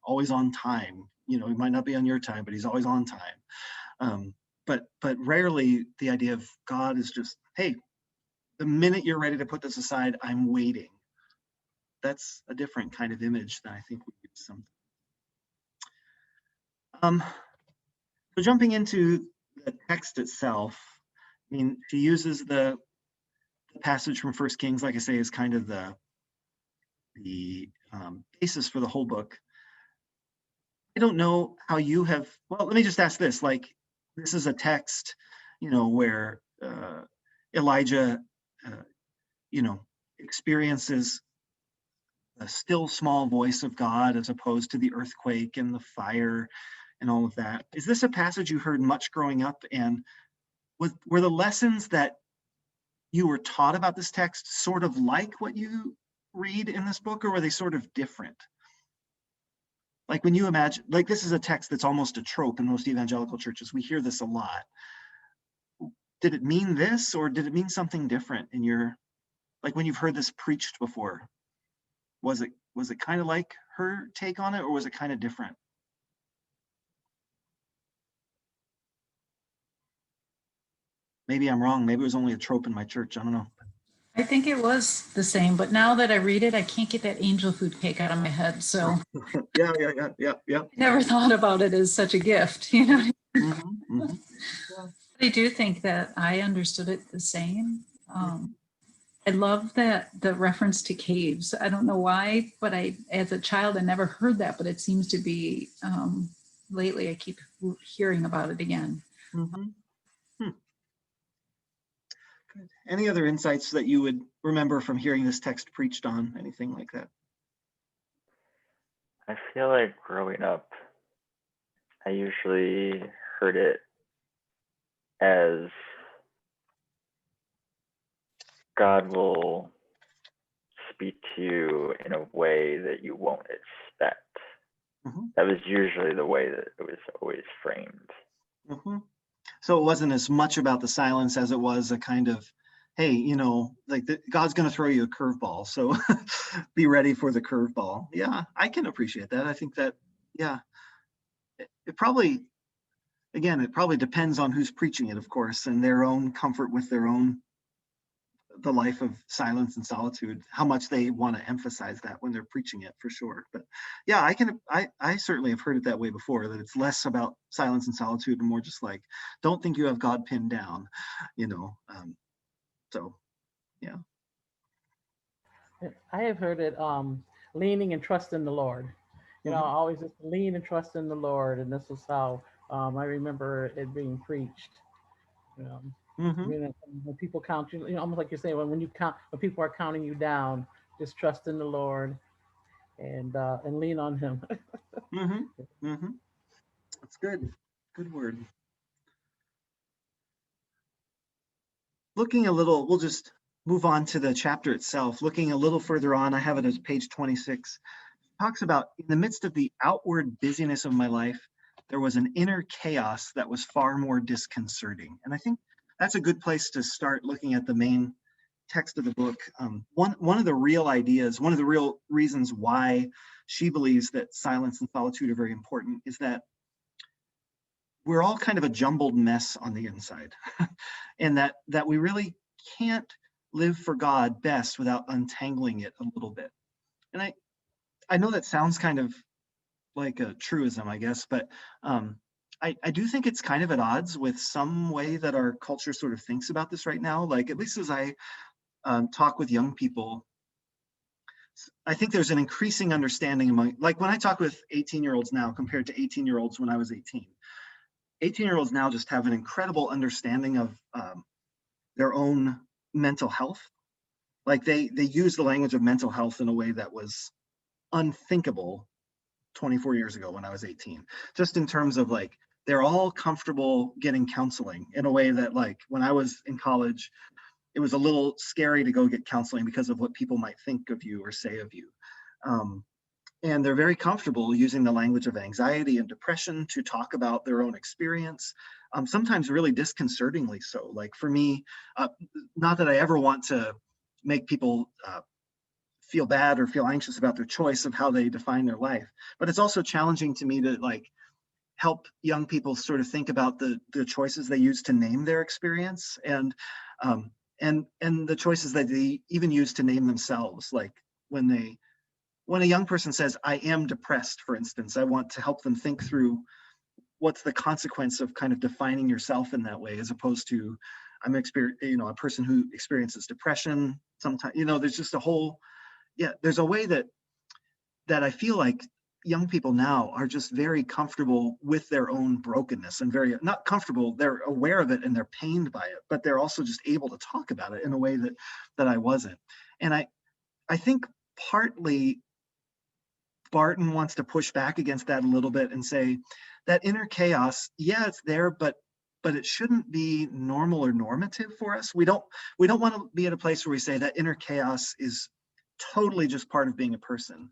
always on time. You know, he might not be on your time, but he's always on time. But rarely the idea of God is just, hey, the minute you're ready to put this aside, I'm waiting. That's a different kind of image than I think we use sometimes. So jumping into the text itself, I mean, she uses the passage from First Kings, like I say, is kind of the basis for the whole book. I don't know how you have, well, let me just ask this, like, this is a text, where Elijah, uh, experiences a still small voice of God as opposed to the earthquake and the fire and all of that. Is this a passage you heard much growing up? And were the lessons that you were taught about this text sort of like what you read in this book, or were they sort of different? Like when you imagine, like this is a text that's almost a trope in most evangelical churches. We hear this a lot. Did it mean this, or did it mean something different in your, like when you've heard this preached before? Was it kind of like her take on it, or was it kind of different? Maybe I'm wrong. Maybe it was only a trope in my church. I don't know. I think it was the same, but now that I read it, I can't get that angel food cake out of my head. So Yeah. I never thought about it as such a gift, you know. Mm-hmm, mm-hmm. I do think that I understood it the same. I love that the reference to caves. I don't know why, but as a child, I never heard that, but it seems to be lately. I keep hearing about it again. Mm-hmm. Good. Any other insights that you would remember from hearing this text preached on? Anything like that? I feel like growing up, I usually heard it as God will speak to you in a way that you won't expect. Mm-hmm. That was usually the way that it was always framed. Mm-hmm. So it wasn't as much about the silence as it was a kind of, hey, like God's going to throw you a curveball, so be ready for the curveball. Yeah, I can appreciate that. I think that, yeah, it probably depends on who's preaching it, of course, and their own comfort with the life of silence and solitude, how much they want to emphasize that when they're preaching it, for sure. But yeah, I certainly have heard it that way before, that it's less about silence and solitude and more just like, don't think you have God pinned down, so yeah. I have heard it leaning and trust in the Lord. I always just lean and trust in the Lord, and this is how I remember it being preached. Mm-hmm. When people count you, almost like you're saying, when people are counting you down, just trust in the Lord and lean on Him. Mm-hmm. Mm-hmm. That's good. Good word. Looking a little, we'll just move on to the chapter itself. Looking a little further on, I have it as page 26. It talks about, in the midst of the outward busyness of my life, there was an inner chaos that was far more disconcerting. And I think that's a good place to start looking at the main text of the book. One of the real ideas, one of the real reasons why she believes that silence and solitude are very important is that we're all kind of a jumbled mess on the inside, and that we really can't live for God best without untangling it a little bit. And I know that sounds kind of like a truism, I guess, but I do think it's kind of at odds with some way that our culture sort of thinks about this right now. Like, at least as I talk with young people, I think there's an increasing understanding among, like when I talk with 18-year-olds now compared to 18-year-olds when I was 18, 18-year-olds now just have an incredible understanding of their own mental health. Like they use the language of mental health in a way that was unthinkable 24 years ago when I was 18, just in terms of like, they're all comfortable getting counseling in a way that, like, when I was in college, it was a little scary to go get counseling because of what people might think of you or say of you. And they're very comfortable using the language of anxiety and depression to talk about their own experience, sometimes really disconcertingly so. Like for me, not that I ever want to make people feel bad or feel anxious about their choice of how they define their life, but it's also challenging to me to like help young people sort of think about the choices they use to name their experience, and the choices that they even use to name themselves. Like when a young person says, I am depressed, for instance, I want to help them think through what's the consequence of kind of defining yourself in that way, as opposed to I'm a person who experiences depression sometimes. There's just a whole, there's a way that I feel like young people now are just very comfortable with their own brokenness, and very not comfortable, they're aware of it and they're pained by it, but they're also just able to talk about it in a way that I wasn't. And I think partly Barton wants to push back against that a little bit and say that inner chaos, yeah, it's there, but it shouldn't be normal or normative for us. We don't want to be at a place where we say that inner chaos is totally just part of being a person.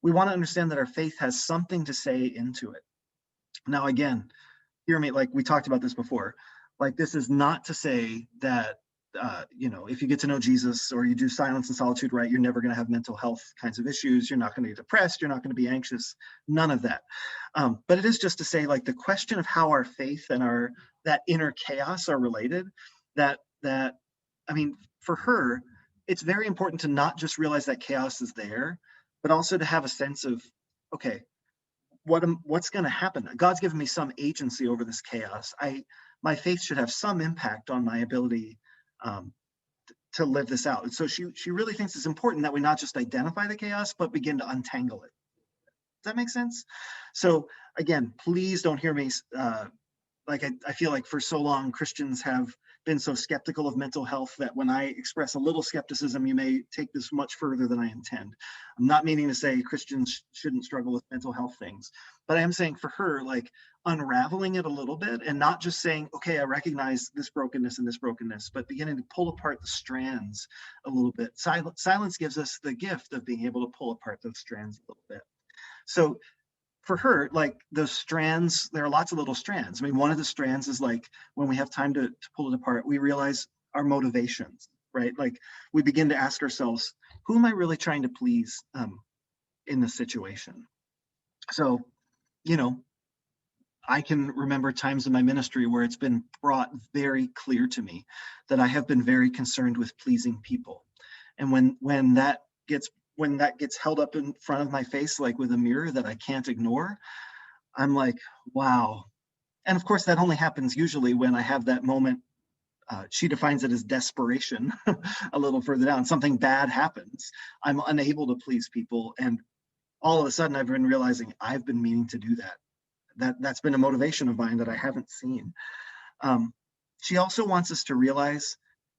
We want to understand that our faith has something to say into it. Now, again, hear me, like we talked about this before, like this is not to say that if you get to know Jesus or you do silence and solitude right, you're never going to have mental health kinds of issues. You're not going to get depressed. You're not going to be anxious. None of that. But it is just to say, like, the question of how our faith and that inner chaos are related. For her, it's very important to not just realize that chaos is there, but also to have a sense of, okay, what's going to happen? God's given me some agency over this chaos. My faith should have some impact on my ability to live this out. And so she really thinks it's important that we not just identify the chaos, but begin to untangle it. Does that make sense? So again, please don't hear me I feel like for so long Christians have been so skeptical of mental health that when I express a little skepticism, you may take this much further than I intend. I'm not meaning to say Christians shouldn't struggle with mental health things, but I am saying for her, like, unraveling it a little bit and not just saying, okay, I recognize this brokenness and this brokenness, but beginning to pull apart the strands a little bit. Silence gives us the gift of being able to pull apart those strands a little bit. So for her, like, those strands, there are lots of little strands. I mean, one of the strands is like when we have time to pull it apart, we realize our motivations, right? Like, we begin to ask ourselves, who am I really trying to please in this situation? So, I can remember times in my ministry where it's been brought very clear to me that I have been very concerned with pleasing people. And when that gets held up in front of my face, like with a mirror that I can't ignore, I'm like, wow. And of course, that only happens usually when I have that moment. She defines it as desperation a little further down. Something bad happens. I'm unable to please people. And all of a sudden, I've been realizing I've been meaning to do that. That's been a motivation of mine that I haven't seen. She also wants us to realize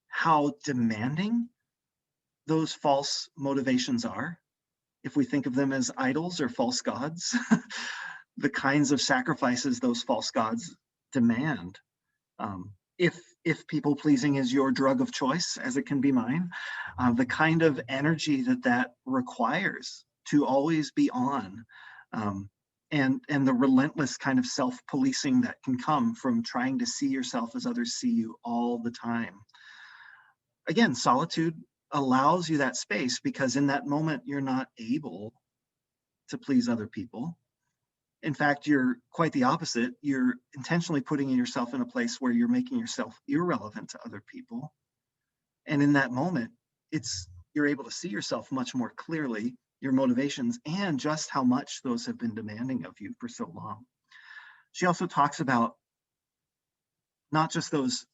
how demanding those false motivations are, if we think of them as idols or false gods, the kinds of sacrifices those false gods demand. If people pleasing is your drug of choice, as it can be mine, the kind of energy that requires to always be on, and the relentless kind of self-policing that can come from trying to see yourself as others see you all the time. Again, solitude allows you that space because in that moment, you're not able to please other people. In fact, you're quite the opposite. You're intentionally putting yourself in a place where you're making yourself irrelevant to other people. And in that moment, you're able to see yourself much more clearly, your motivations, and just how much those have been demanding of you for so long. She also talks about not just those,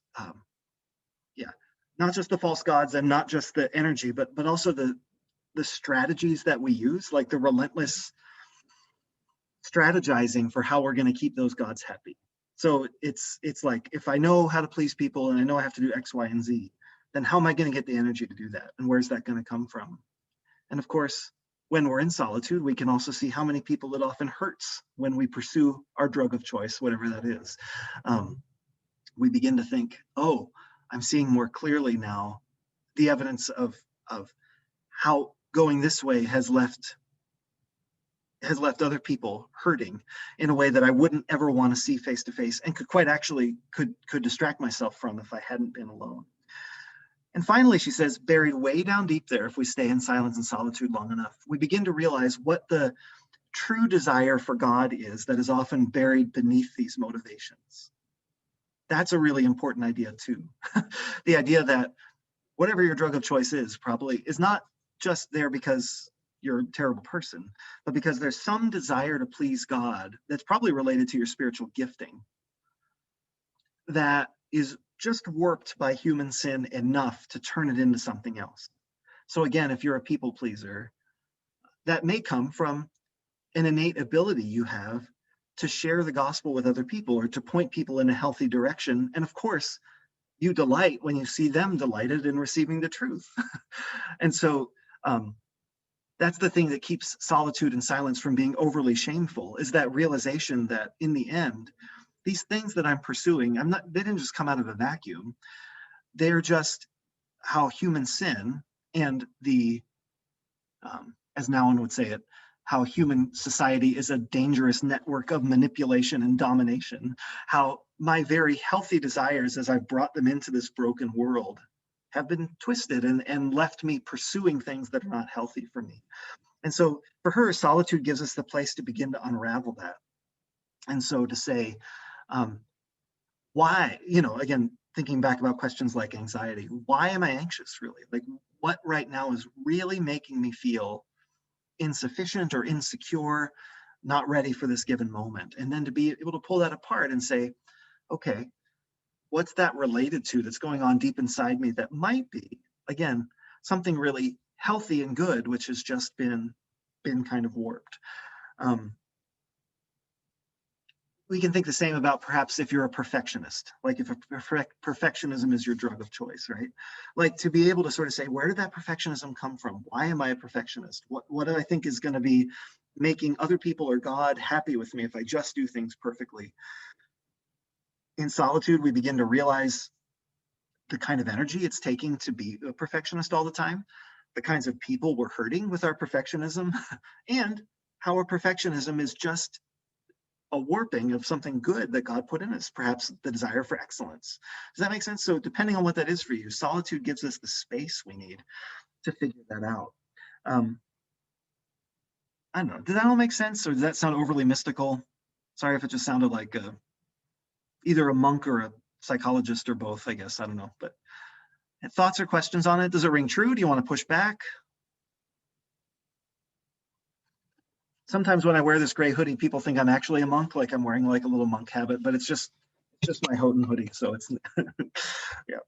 not just the false gods and not just the energy, but also the strategies that we use, like the relentless strategizing for how we're going to keep those gods happy. So it's like, if I know how to please people and I know I have to do X, Y, and Z, then how am I going to get the energy to do that? And where's that going to come from? And of course, when we're in solitude, we can also see how many people it often hurts when we pursue our drug of choice, whatever that is. We begin to think, oh, I'm seeing more clearly now the evidence of how going this way has left other people hurting in a way that I wouldn't ever want to see face to face, and could distract myself from if I hadn't been alone. And finally, she says, buried way down deep there, if we stay in silence and solitude long enough, we begin to realize what the true desire for God is that is often buried beneath these motivations. That's a really important idea too. The idea that whatever your drug of choice is probably is not just there because you're a terrible person, but because there's some desire to please God that's probably related to your spiritual gifting that is just warped by human sin enough to turn it into something else. So again, if you're a people pleaser, that may come from an innate ability you have to share the gospel with other people or to point people in a healthy direction. And of course, you delight when you see them delighted in receiving the truth. And so that's the thing that keeps solitude and silence from being overly shameful, is that realization that in the end, these things that I'm pursuing, they didn't just come out of a vacuum. They're just how human sin and the, as Nouwen would say it, how human society is a dangerous network of manipulation and domination, how my very healthy desires as I've brought them into this broken world have been twisted and left me pursuing things that are not healthy for me. And so for her, solitude gives us the place to begin to unravel that. And so to say, why, again, thinking back about questions like anxiety, why am I anxious really? Like what right now is really making me feel insufficient or insecure, not ready for this given moment? And then to be able to pull that apart and say, okay, what's that related to that's going on deep inside me that might be, again, something really healthy and good, which has just been kind of warped. We can think the same about perhaps if you're a perfectionist, like if perfectionism is your drug of choice, right? Like to be able to sort of say, where did that perfectionism come from? Why am I a perfectionist? What do I think is going to be making other people or God happy with me if I just do things perfectly? In solitude, we begin to realize the kind of energy it's taking to be a perfectionist all the time, the kinds of people we're hurting with our perfectionism, and how our perfectionism is just a warping of something good that God put in us, perhaps the desire for excellence. Does that make sense? So depending on what that is for you, solitude gives us the space we need to figure that out. I don't know, did that all make sense, or does that sound overly mystical? Sorry if it just sounded like either a monk or a psychologist or both, I guess, I don't know. But thoughts or questions on it? Does it ring true? Do you want to push back? Sometimes when I wear this gray hoodie, people think I'm actually a monk, like I'm wearing like a little monk habit, but it's just my Houghton hoodie. So it's, yeah.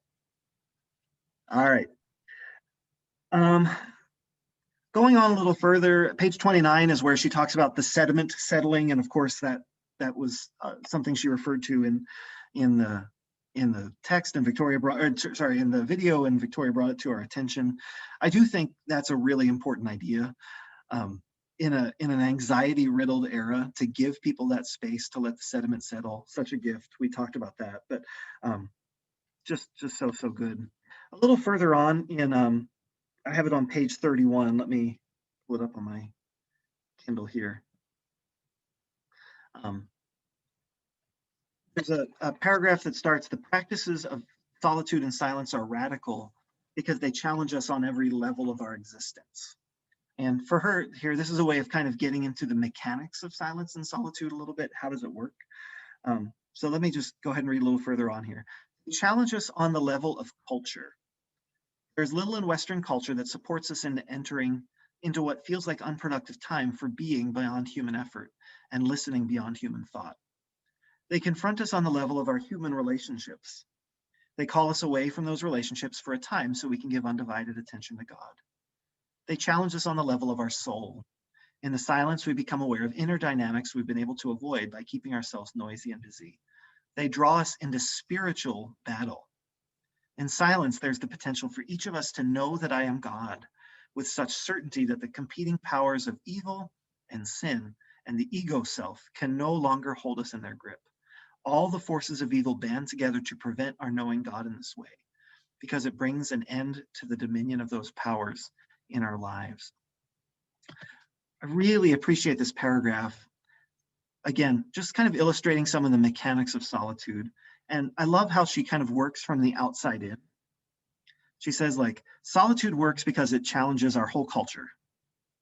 All right. Going on a little further, page 29 is where she talks about the sediment settling. And of course that was something she referred to in the text, and Victoria in the video, and Victoria brought it to our attention. I do think that's a really important idea. In an anxiety-riddled era, to give people that space to let the sediment settle, such a gift. We talked about that, but just so good. A little further on in, I have it on page 31. Let me pull it up on my Kindle here. There's a paragraph that starts, the practices of solitude and silence are radical because they challenge us on every level of our existence. And for her here, this is a way of kind of getting into the mechanics of silence and solitude a little bit. How does it work? So let me just go ahead and read a little further on here. Challenge us on the level of culture. There's little in Western culture that supports us into entering into what feels like unproductive time for being beyond human effort and listening beyond human thought. They confront us on the level of our human relationships. They call us away from those relationships for a time so we can give undivided attention to God. They challenge us on the level of our soul. In the silence, we become aware of inner dynamics we've been able to avoid by keeping ourselves noisy and busy. They draw us into spiritual battle. In silence, there's the potential for each of us to know that I am God with such certainty that the competing powers of evil and sin and the ego self can no longer hold us in their grip. All the forces of evil band together to prevent our knowing God in this way, because it brings an end to the dominion of those powers in our lives. I really appreciate this paragraph. Again, just kind of illustrating some of the mechanics of solitude. And I love how she kind of works from the outside in. She says, like, solitude works because it challenges our whole culture.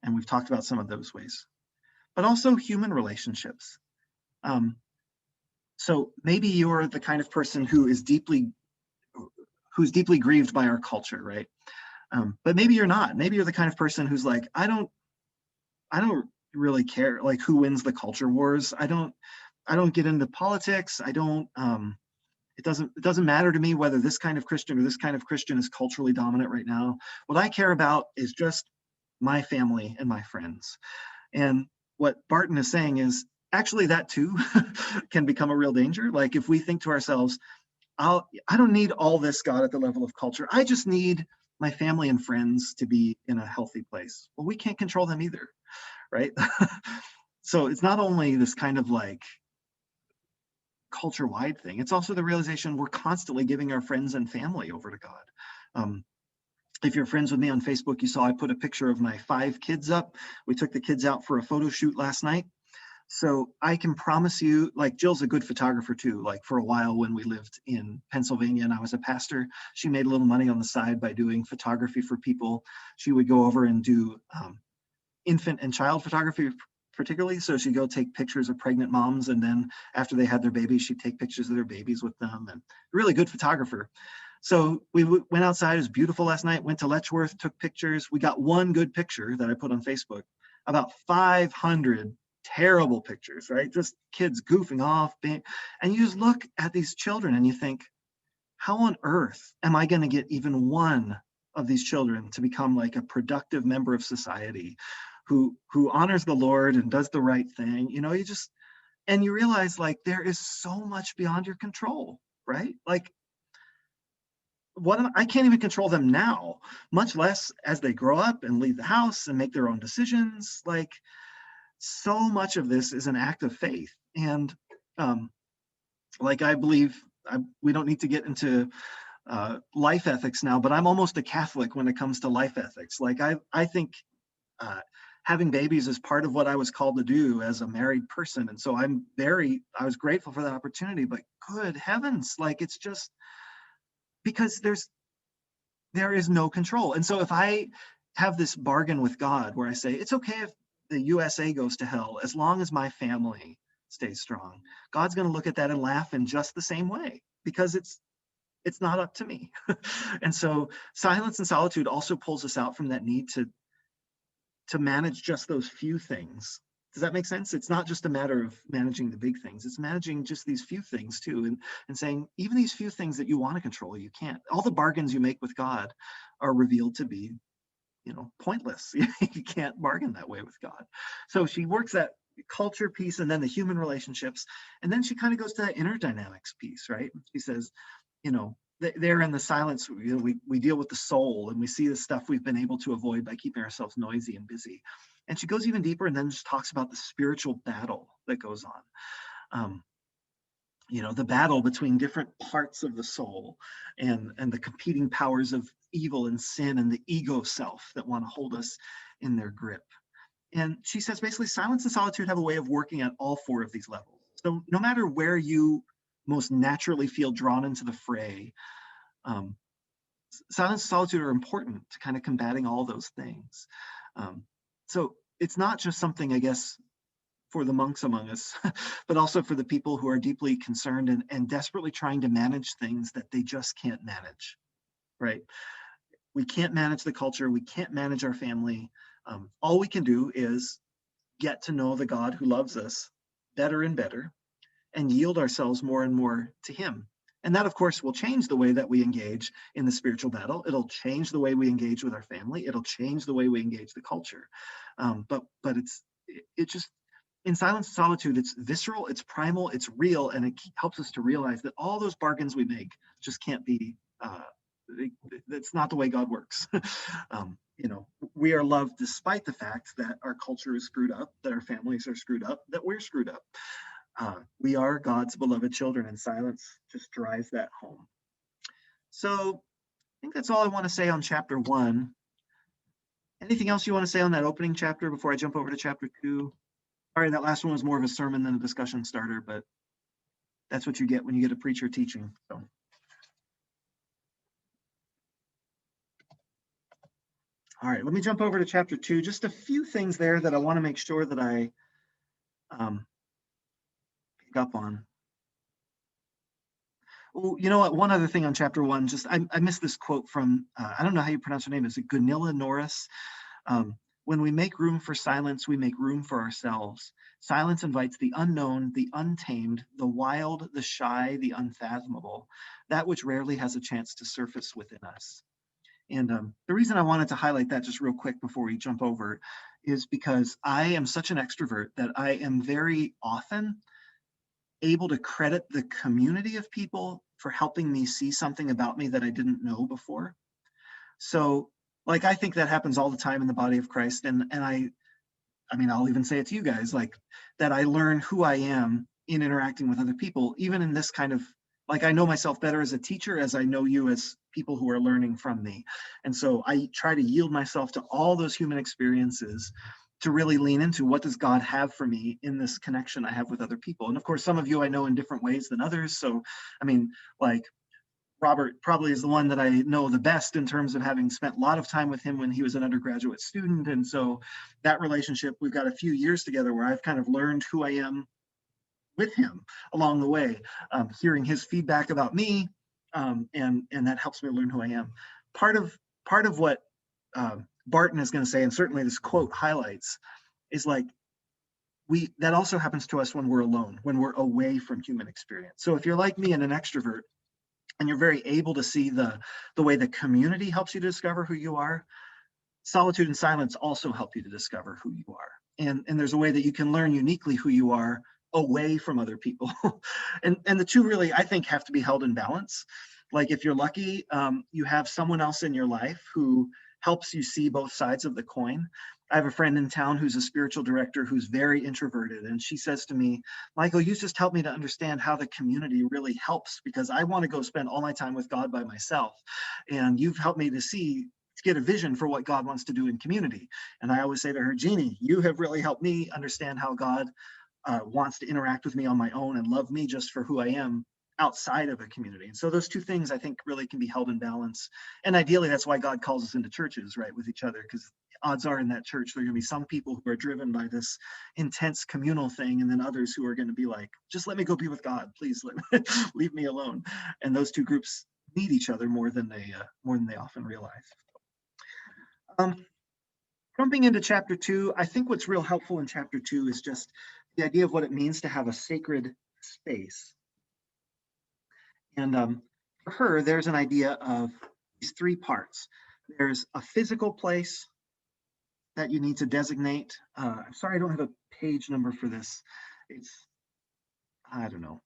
And we've talked about some of those ways, but also human relationships. So maybe you're the kind of person who's deeply grieved by our culture, right? But maybe you're not. Maybe you're the kind of person who's like, I don't really care, like, who wins the culture wars. I don't get into politics. I don't. It doesn't matter to me whether this kind of Christian or this kind of Christian is culturally dominant right now. What I care about is just my family and my friends. And what Barton is saying is actually that too can become a real danger. Like if we think to ourselves, I don't need all this God at the level of culture. I just need my family and friends to be in a healthy place. Well, we can't control them either, right? So it's not only this kind of like culture-wide thing, it's also the realization we're constantly giving our friends and family over to God. If you're friends with me on Facebook, you saw I put a picture of my 5 kids up. We took the kids out for a photo shoot last night. So I can promise you, like Jill's a good photographer too. Like for a while when we lived in Pennsylvania and I was a pastor, she made a little money on the side by doing photography for people. She would go over and do infant and child photography particularly. So she'd go take pictures of pregnant moms, and then after they had their babies, she'd take pictures of their babies with them, and really good photographer. So we went outside, it was beautiful last night, went to Letchworth, took pictures. We got one good picture that I put on Facebook, about 500 terrible pictures, right? Just kids goofing off. And you just look at these children and you think, how on earth am I going to get even one of these children to become like a productive member of society who honors the Lord and does the right thing? You know, and you realize like there is so much beyond your control, right? Like I can't even control them now, much less as they grow up and leave the house and make their own decisions. Like so much of this is an act of faith. And like I believe, we don't need to get into life ethics now, but I'm almost a Catholic when it comes to life ethics. Like I think having babies is part of what I was called to do as a married person. And so I was grateful for that opportunity, but good heavens, like it's just, because there is no control. And so if I have this bargain with God where I say, it's okay if the USA goes to hell, as long as my family stays strong, God's going to look at that and laugh in just the same way, because it's not up to me. And so silence and solitude also pulls us out from that need to manage just those few things. Does that make sense? It's not just a matter of managing the big things. It's managing just these few things too. And saying, even these few things that you want to control, you can't. All the bargains you make with God are revealed to be, pointless. You can't bargain that way with God. So she works that culture piece and then the human relationships. And then she kind of goes to that inner dynamics piece, right? She says, there in the silence, we deal with the soul, and we see the stuff we've been able to avoid by keeping ourselves noisy and busy. And she goes even deeper and then just talks about the spiritual battle that goes on. The battle between different parts of the soul and the competing powers of evil and sin and the ego self that want to hold us in their grip. And she says basically silence and solitude have a way of working at all 4 of these levels. So no matter where you most naturally feel drawn into the fray, silence and solitude are important to kind of combating all those things. So it's not just something, I guess, for the monks among us, but also for the people who are deeply concerned and desperately trying to manage things that they just can't manage, right? We can't manage the culture. We can't manage our family. All we can do is get to know the God who loves us better and better and yield ourselves more and more to him. And that, of course, will change the way that we engage in the spiritual battle. It'll change the way we engage with our family. It'll change the way we engage the culture. But it just, in silence and solitude, it's visceral, it's primal, it's real, and it helps us to realize that all those bargains we make just can't be, that's not the way God works. We are loved despite the fact that our culture is screwed up, that our families are screwed up, that we're screwed up. We are God's beloved children, and silence just drives that home. So I think that's all I want to say on chapter 1. Anything else you want to say on that opening chapter before I jump over to chapter 2? Sorry, that last one was more of a sermon than a discussion starter, but that's what you get when you get a preacher teaching. So. All right, let me jump over to chapter 2. Just a few things there that I want to make sure that I pick up on. Oh, you know what? One other thing on chapter 1, just I missed this quote from, I don't know how you pronounce her name. Is it Gunilla Norris? When we make room for silence, we make room for ourselves. Silence invites the unknown, the untamed, the wild, the shy, the unfathomable, that which rarely has a chance to surface within us. And the reason I wanted to highlight that just real quick before we jump over is because I am such an extrovert that I am very often able to credit the community of people for helping me see something about me that I didn't know before. So, like, I think that happens all the time in the body of Christ. And I mean, I'll even say it to you guys, like, that I learn who I am in interacting with other people, even in this kind of, like, I know myself better as a teacher as I know you as people who are learning from me. And so I try to yield myself to all those human experiences to really lean into what does God have for me in this connection I have with other people. And of course, some of you I know in different ways than others. So, I mean, like, Robert probably is the one that I know the best in terms of having spent a lot of time with him when he was an undergraduate student. And so that relationship, we've got a few years together where I've kind of learned who I am with him along the way, hearing his feedback about me, and that helps me learn who I am. Part of what Barton is going to say, and certainly this quote highlights, is like, that also happens to us when we're alone, when we're away from human experience. So if you're like me and an extrovert, and you're very able to see the way the community helps you to discover who you are, solitude and silence also help you to discover who you are. And there's a way that you can learn uniquely who you are away from other people. and the two really, I think, have to be held in balance. Like, if you're lucky, you have someone else in your life who helps you see both sides of the coin. I have a friend in town who's a spiritual director who's very introverted. And she says to me, Michael, you just helped me to understand how the community really helps, because I want to go spend all my time with God by myself. And you've helped me to get a vision for what God wants to do in community. And I always say to her, Jeannie, you have really helped me understand how God wants to interact with me on my own and love me just for who I am outside of a community. And so those two things, I think, really can be held in balance. And ideally, that's why God calls us into churches, right, with each other, because odds are in that church, there are going to be some people who are driven by this intense communal thing, and then others who are going to be like, just let me go be with God, please, leave me alone. And those two groups need each other more than they often realize. Jumping into chapter 2, I think what's real helpful in chapter 2 is just the idea of what it means to have a sacred space. And for her, there's an idea of these three parts. There's a physical place that you need to designate. I'm sorry, I don't have a page number for this. It's, I don't know,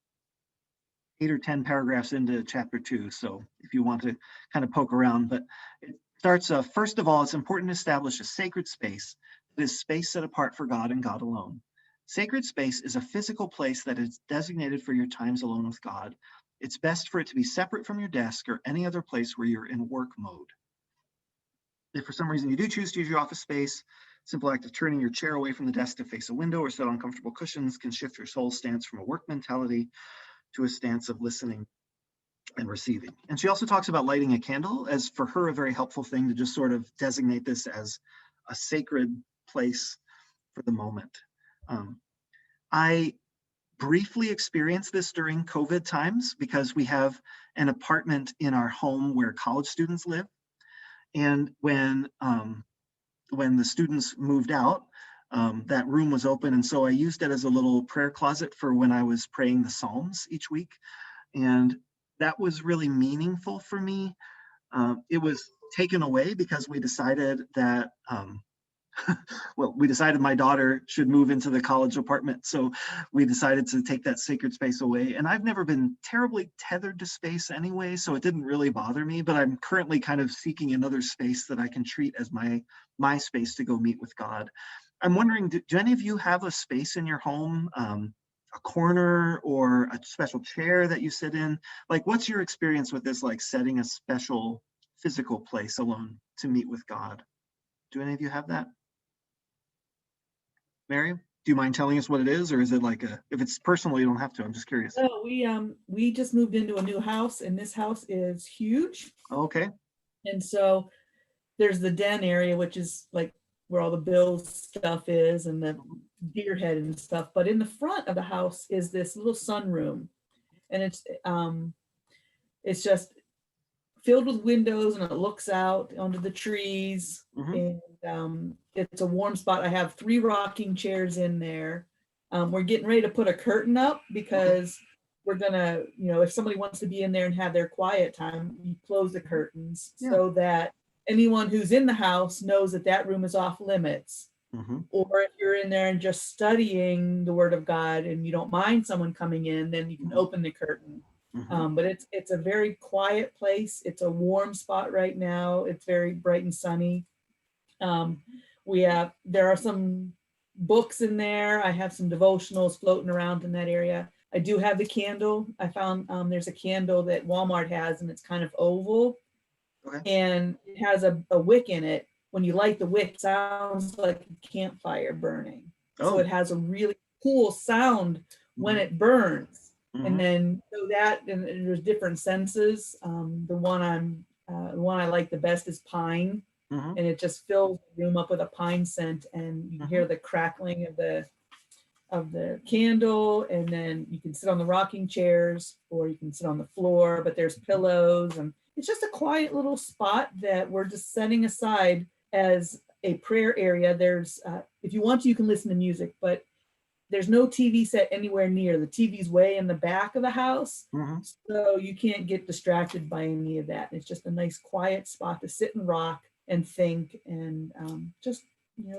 8 or 10 paragraphs into chapter 2. So if you want to kind of poke around, but it starts, first of all, it's important to establish a sacred space that is space set apart for God and God alone. Sacred space is a physical place that is designated for your times alone with God. It's best for it to be separate from your desk or any other place where you're in work mode. If for some reason you do choose to use your office space, simple act of turning your chair away from the desk to face a window or sit on comfortable cushions can shift your soul stance from a work mentality to a stance of listening and receiving. And she also talks about lighting a candle as, for her, a very helpful thing to just sort of designate this as a sacred place for the moment. I briefly experienced this during COVID times because we have an apartment in our home where college students live. And when the students moved out, that room was open. And so I used it as a little prayer closet for when I was praying the Psalms each week. And that was really meaningful for me. It was taken away because we decided that, we decided my daughter should move into the college apartment. So we decided to take that sacred space away. And I've never been terribly tethered to space anyway, so it didn't really bother me, but I'm currently kind of seeking another space that I can treat as my space to go meet with God. I'm wondering, do any of you have a space in your home, a corner or a special chair that you sit in? Like, what's your experience with this, like setting a special physical place alone to meet with God? Do any of you have that? Mary, do you mind telling us what it is, or is it like if it's personal, you don't have to? I'm just curious. No, we just moved into a new house, and this house is huge. Okay. And so there's the den area, which is like where all the Bill's stuff is and the deer head and stuff. But in the front of the house is this little sunroom, and it's just filled with windows, and it looks out onto the trees. Mhm. And it's a warm spot. I have 3 rocking chairs in there. We're getting ready to put a curtain up because we're gonna, if somebody wants to be in there and have their quiet time, you close the curtains so that anyone who's in the house knows that that room is off limits. Mhm. Or if you're in there and just studying the Word of God and you don't mind someone coming in, then you can open the curtain. Mhm. But it's a very quiet place. It's a warm spot right now. It's very bright and sunny. Um, there are some books in there. I have some devotionals floating around in that area. I do have the candle. I found there's a candle that Walmart has, and it's kind of oval, Okay. and it has a wick in it. When you light the wick, it sounds like a campfire burning. So Oh. it has a really cool sound when Mhm. it burns. And Mhm. then so that, and there's different senses. The one I like the best is pine, Mhm. and it just fills the room up with a pine scent, and you can hear the crackling of the candle, and then you can sit on the rocking chairs or you can sit on the floor, but there's pillows, and it's just a quiet little spot that we're just setting aside as a prayer area. There's if you want to, you can listen to music, but there's no TV set anywhere near. The TV's way in the back of the house, Mhm. so you can't get distracted by any of that. It's just a nice quiet spot to sit and rock and think, and just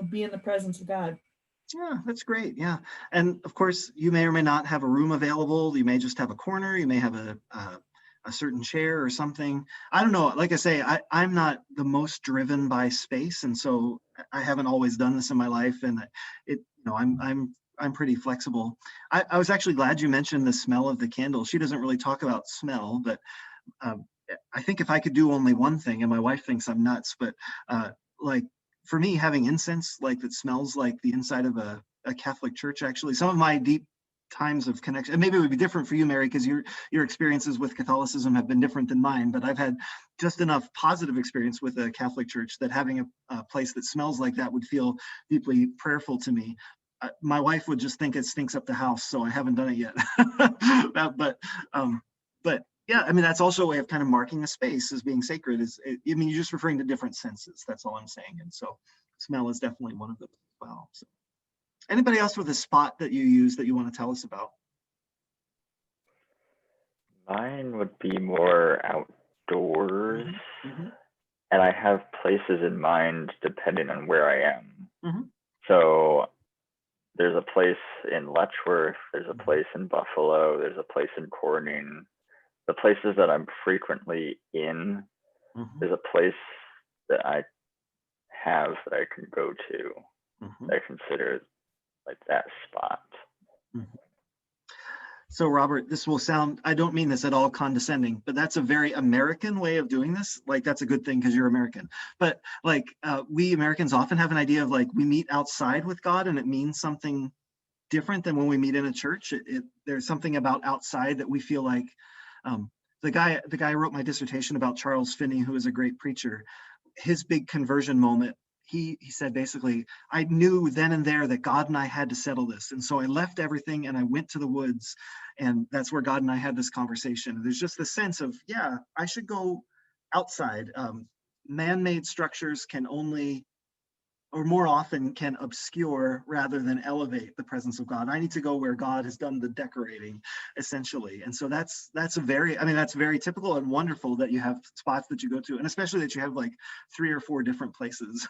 be in the presence of God. Yeah, that's great. Yeah. And of course, you may or may not have a room available. You may just have a corner. You may have a certain chair or something. I don't know. Like I say, I'm not the most driven by space. And so I haven't always done this in my life. And I'm pretty flexible. I was actually glad you mentioned the smell of the candle. She doesn't really talk about smell, but um, I think if I could do only one thing, and my wife thinks I'm nuts, but like for me, having incense like that smells like the inside of a Catholic church, actually, some of my deep times of connection, and maybe it would be different for you, Mary, because your experiences with Catholicism have been different than mine, but I've had just enough positive experience with a Catholic church that having a place that smells like that would feel deeply prayerful to me. My wife would just think it stinks up the house, so I haven't done it yet. Um, but yeah, I mean, that's also a way of kind of marking a space as being sacred. You're just referring to different senses. That's all I'm saying. And so smell is definitely one of them as well. So anybody else with a spot that you use that you want to tell us about? Mine would be more outdoors, Mm-hmm. and I have places in mind depending on where I am. Mm-hmm. So there's a place in Letchworth, there's a place in Buffalo, there's a place in Corning. The places that I'm frequently in, Mm-hmm. there's a place that I have that I can go to. Mm-hmm. I consider like that spot. Mm-hmm. So Robert, this will sound, I don't mean this at all condescending, but that's a very American way of doing this. Like, that's a good thing because you're American. But like we Americans often have an idea of like we meet outside with God and it means something different than when we meet in a church. There's something about outside that we feel like the guy who wrote my dissertation about Charles Finney, who is a great preacher, his big conversion moment, he said basically, I knew then and there that God and I had to settle this. And so I left everything and I went to the woods, and that's where God and I had this conversation. There's just the sense of, yeah, I should go outside. Man-made structures can only, or more often can obscure rather than elevate the presence of God. I need to go where God has done the decorating, essentially. And so that's very typical and wonderful that you have spots that you go to, and especially that you have like 3 or 4 different places,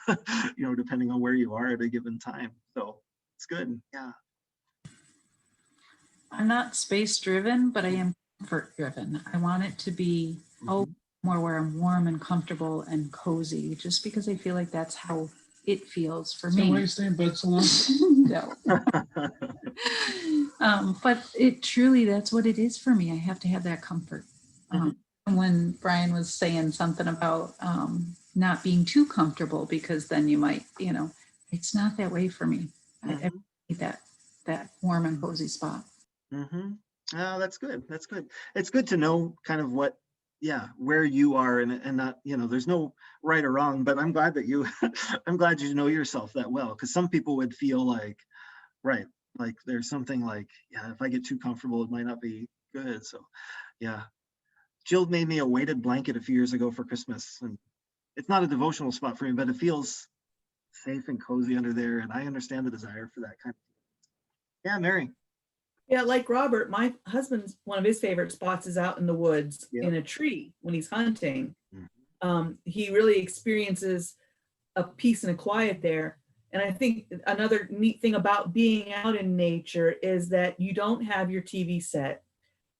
depending on where you are at a given time. So it's good. Yeah. I'm not space driven, but I am comfort driven. I want it to be more where I'm warm and comfortable and cozy, just because I feel like that's how it feels for So why are me. you saying bed salon? No. But it truly, that's what it is for me. I have to have that comfort. When Brian was saying something about not being too comfortable, because then you might, it's not that way for me. I need that warm and cozy spot. Mm-hmm. Oh, that's good. That's good. It's good to know kind of where you are, and not, there's no right or wrong, but I'm glad that I'm glad you know yourself that well, because some people would feel like, right, like there's something like, yeah, if I get too comfortable, it might not be good. So yeah. Jill made me a weighted blanket a few years ago for Christmas, and it's not a devotional spot for me, but it feels safe and cozy under there, and I understand the desire for that kind of. Yeah, Mary. Yeah, like Robert, my husband's one of his favorite spots is out in the woods Yep. in a tree when he's hunting. Mhm. He really experiences a peace and a quiet there. And I think another neat thing about being out in nature is that you don't have your TV set.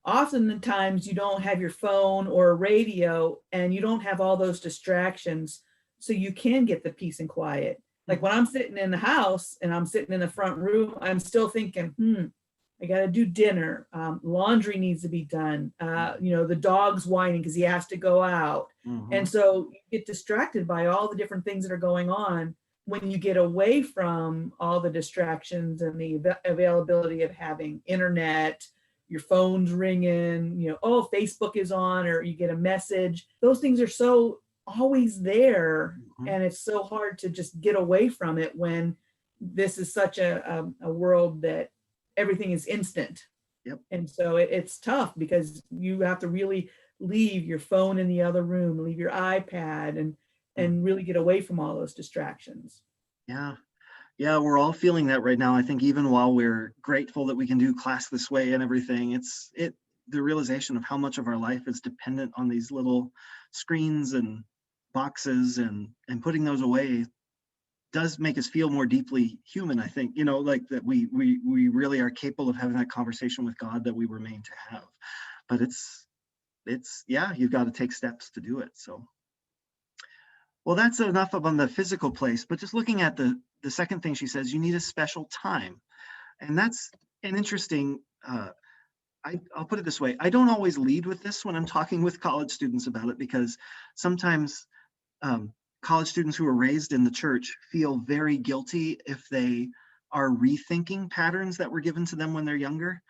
Oftentimes you don't have your phone or a radio, and you don't have all those distractions. So you can get the peace and quiet. Like when I'm sitting in the house and I'm sitting in the front room, I'm still thinking, I got to do dinner. Laundry needs to be done. The dog's whining because he has to go out. And so you get distracted by all the different things that are going on. When you get away from all the distractions and the availability of having internet, your phone's ringing, oh, Facebook is on, or you get a message. Those things are so always there. And it's so hard to just get away from it when this is such a world that everything is instant. Yep. And so it's tough because you have to really leave your phone in the other room, leave your iPad, and really get away from all those distractions. Yeah. Yeah, we're all feeling that right now. I think even while we're grateful that we can do class this way and everything, the realization of how much of our life is dependent on these little screens and boxes, and putting those away does make us feel more deeply human. I think, like that we really are capable of having that conversation with God that we were made to have. But it's yeah, you've got to take steps to do it. So, well, that's enough on the physical place, but just looking at the second thing she says, you need a special time. And that's an interesting, I'll put it this way. I don't always lead with this when I'm talking with college students about it, because sometimes college students who are raised in the church feel very guilty if they are rethinking patterns that were given to them when they're younger.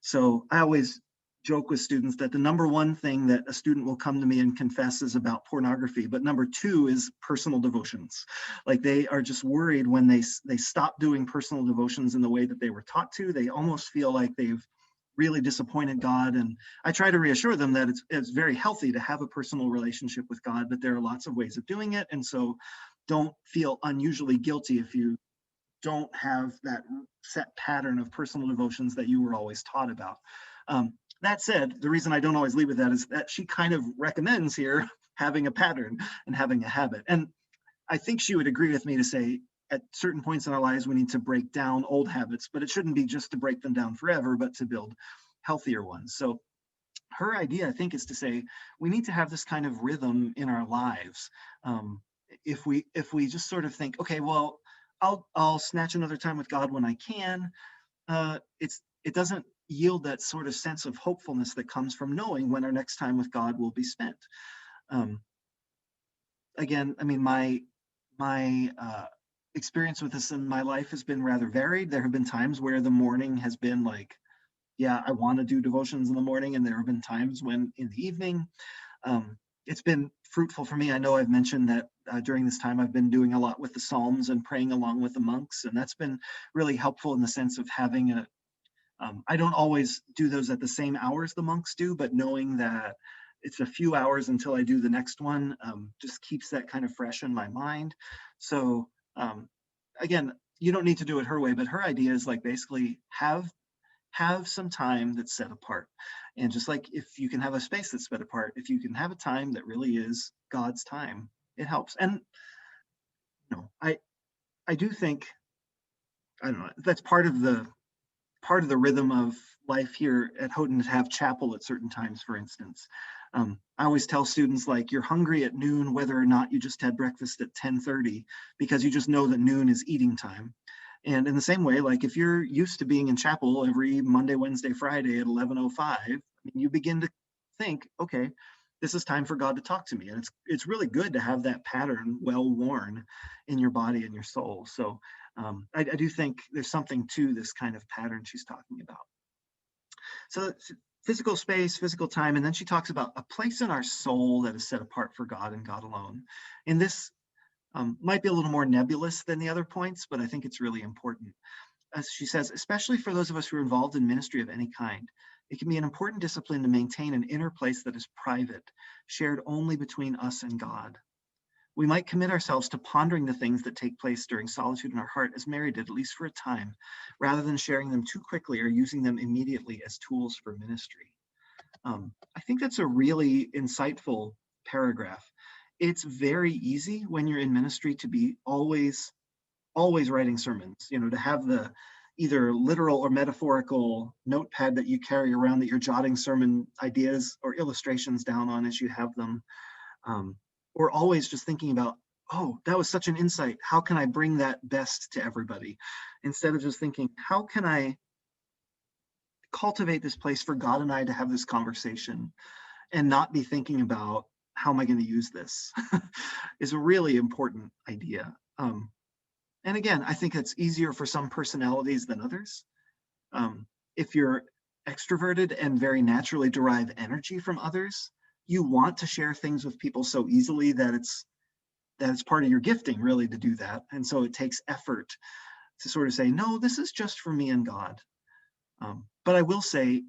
So I always joke with students that the number one thing that a student will come to me and confess is about pornography, but number two is personal devotions. Like they are just worried when they stop doing personal devotions in the way that they were taught to. They almost feel like they've really disappointed God. And I try to reassure them that it's very healthy to have a personal relationship with God, but there are lots of ways of doing it. And so don't feel unusually guilty if you don't have that set pattern of personal devotions that you were always taught about. That said, the reason I don't always lead with that is that she kind of recommends here having a pattern and having a habit. And I think she would agree with me to say at certain points in our lives, we need to break down old habits, but it shouldn't be just to break them down forever, but to build healthier ones. So her idea, I think, is to say we need to have this kind of rhythm in our lives. If we just sort of think, okay, well, I'll snatch another time with God when I can, it doesn't yield that sort of sense of hopefulness that comes from knowing when our next time with God will be spent. Again, I mean, my experience with this in my life has been rather varied. There have been times where the morning has been like, yeah, I want to do devotions in the morning, and there have been times when in the evening. It's been fruitful for me. I know I've mentioned that during this time I've been doing a lot with the Psalms and praying along with the monks, and that's been really helpful in the sense of having I don't always do those at the same hours the monks do, but knowing that it's a few hours until I do the next one just keeps that kind of fresh in my mind. So again, you don't need to do it her way, but her idea is like basically have some time that's set apart. And just like if you can have a space that's set apart, if you can have a time that really is God's time, it helps. And I do think, I don't know, that's part of the rhythm of life here at Houghton to have chapel at certain times, for instance. I always tell students, like, you're hungry at noon, whether or not you just had breakfast at 10:30, because you just know that noon is eating time. And in the same way, like if you're used to being in chapel every Monday, Wednesday, Friday at 11:05, you begin to think, okay, this is time for God to talk to me. And it's really good to have that pattern well worn in your body and your soul. So I do think there's something to this kind of pattern she's talking about. So physical space, physical time, and then she talks about a place in our soul that is set apart for God and God alone. And this might be a little more nebulous than the other points, but I think it's really important. As she says, especially for those of us who are involved in ministry of any kind, it can be an important discipline to maintain an inner place that is private, shared only between us and God. We might commit ourselves to pondering the things that take place during solitude in our heart, as Mary did, at least for a time, rather than sharing them too quickly or using them immediately as tools for ministry. I think that's a really insightful paragraph. It's very easy when you're in ministry to be always always writing sermons, to have the either literal or metaphorical notepad that you carry around that you're jotting sermon ideas or illustrations down on as you have them. Or always just thinking about, oh, that was such an insight. How can I bring that best to everybody? Instead of just thinking, how can I cultivate this place for God and I to have this conversation and not be thinking about how am I going to use this is a really important idea. And again, I think it's easier for some personalities than others. If you're extroverted and very naturally derive energy from others, you want to share things with people so easily that it's part of your gifting really to do that. And so it takes effort to sort of say, no, this is just for me and God. But I will say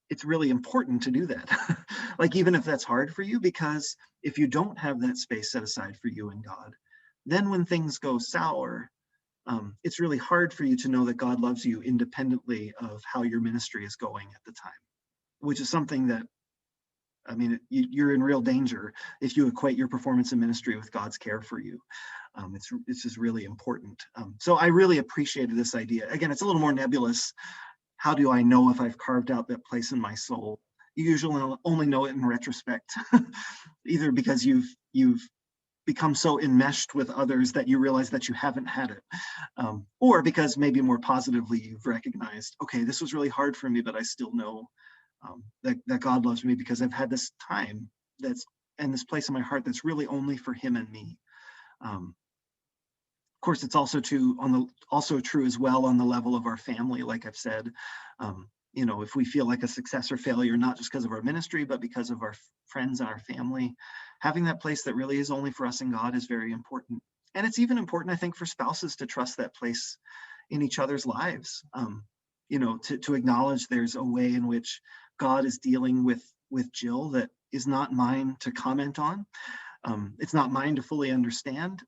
it's really important to do that. Like, even if that's hard for you, because if you don't have that space set aside for you and God, then when things go sour, it's really hard for you to know that God loves you independently of how your ministry is going at the time, which is something that, I mean, you're in real danger if you equate your performance in ministry with God's care for you. It's just really important. So I really appreciated this idea. Again, it's a little more nebulous. How do I know if I've carved out that place in my soul? You usually only know it in retrospect, either because you've become so enmeshed with others that you realize that you haven't had it, or because maybe more positively you've recognized, okay, this was really hard for me, but I still know that God loves me because I've had this time and this place in my heart that's really only for Him and me. Of course, it's also true as well on the level of our family. Like I've said, if we feel like a success or failure, not just because of our ministry, but because of our friends and our family, having that place that really is only for us and God is very important. And it's even important, I think, for spouses to trust that place in each other's lives. To acknowledge there's a way in which God is dealing with Jill that is not mine to comment on. It's not mine to fully understand.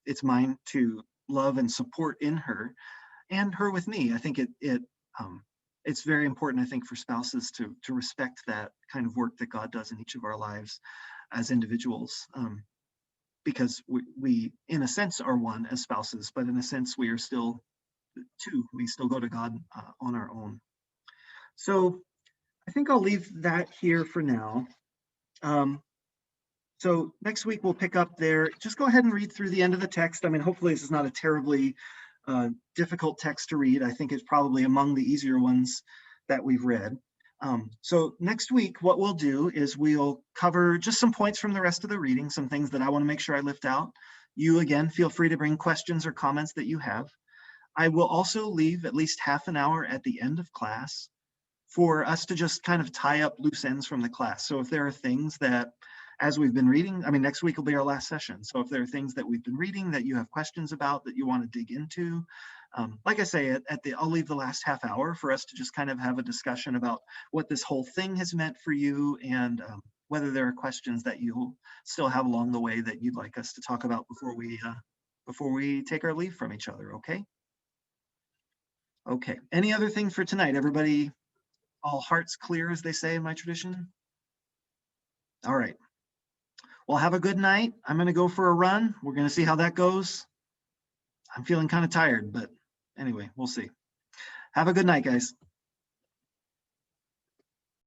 It's mine to love and support in her, and her with me. I think it's very important, I think, for spouses to respect that kind of work that God does in each of our lives as individuals, because we in a sense are one as spouses, but in a sense we are still two. We still go to God on our own. So I think I'll leave that here for now. So next week we'll pick up there. Just go ahead and read through the end of the text. I mean, hopefully this is not a terribly difficult text to read. I think it's probably among the easier ones that we've read. So next week, what we'll do is we'll cover just some points from the rest of the reading, some things that I want to make sure I lift out. You, again, feel free to bring questions or comments that you have. I will also leave at least half an hour at the end of class for us to just kind of tie up loose ends from the class. So if there are things that, as we've been reading, I mean, next week will be our last session. So if there are things that we've been reading that you have questions about that you want to dig into, like I say, I'll leave the last half hour for us to just kind of have a discussion about what this whole thing has meant for you, and whether there are questions that you'll still have along the way that you'd like us to talk about before we take our leave from each other. Okay. Okay. Any other thing for tonight? Everybody, all hearts clear, as they say in my tradition? All right. Well, have a good night. I'm going to go for a run. We're going to see how that goes. I'm feeling kind of tired, but anyway, we'll see. Have a good night, guys.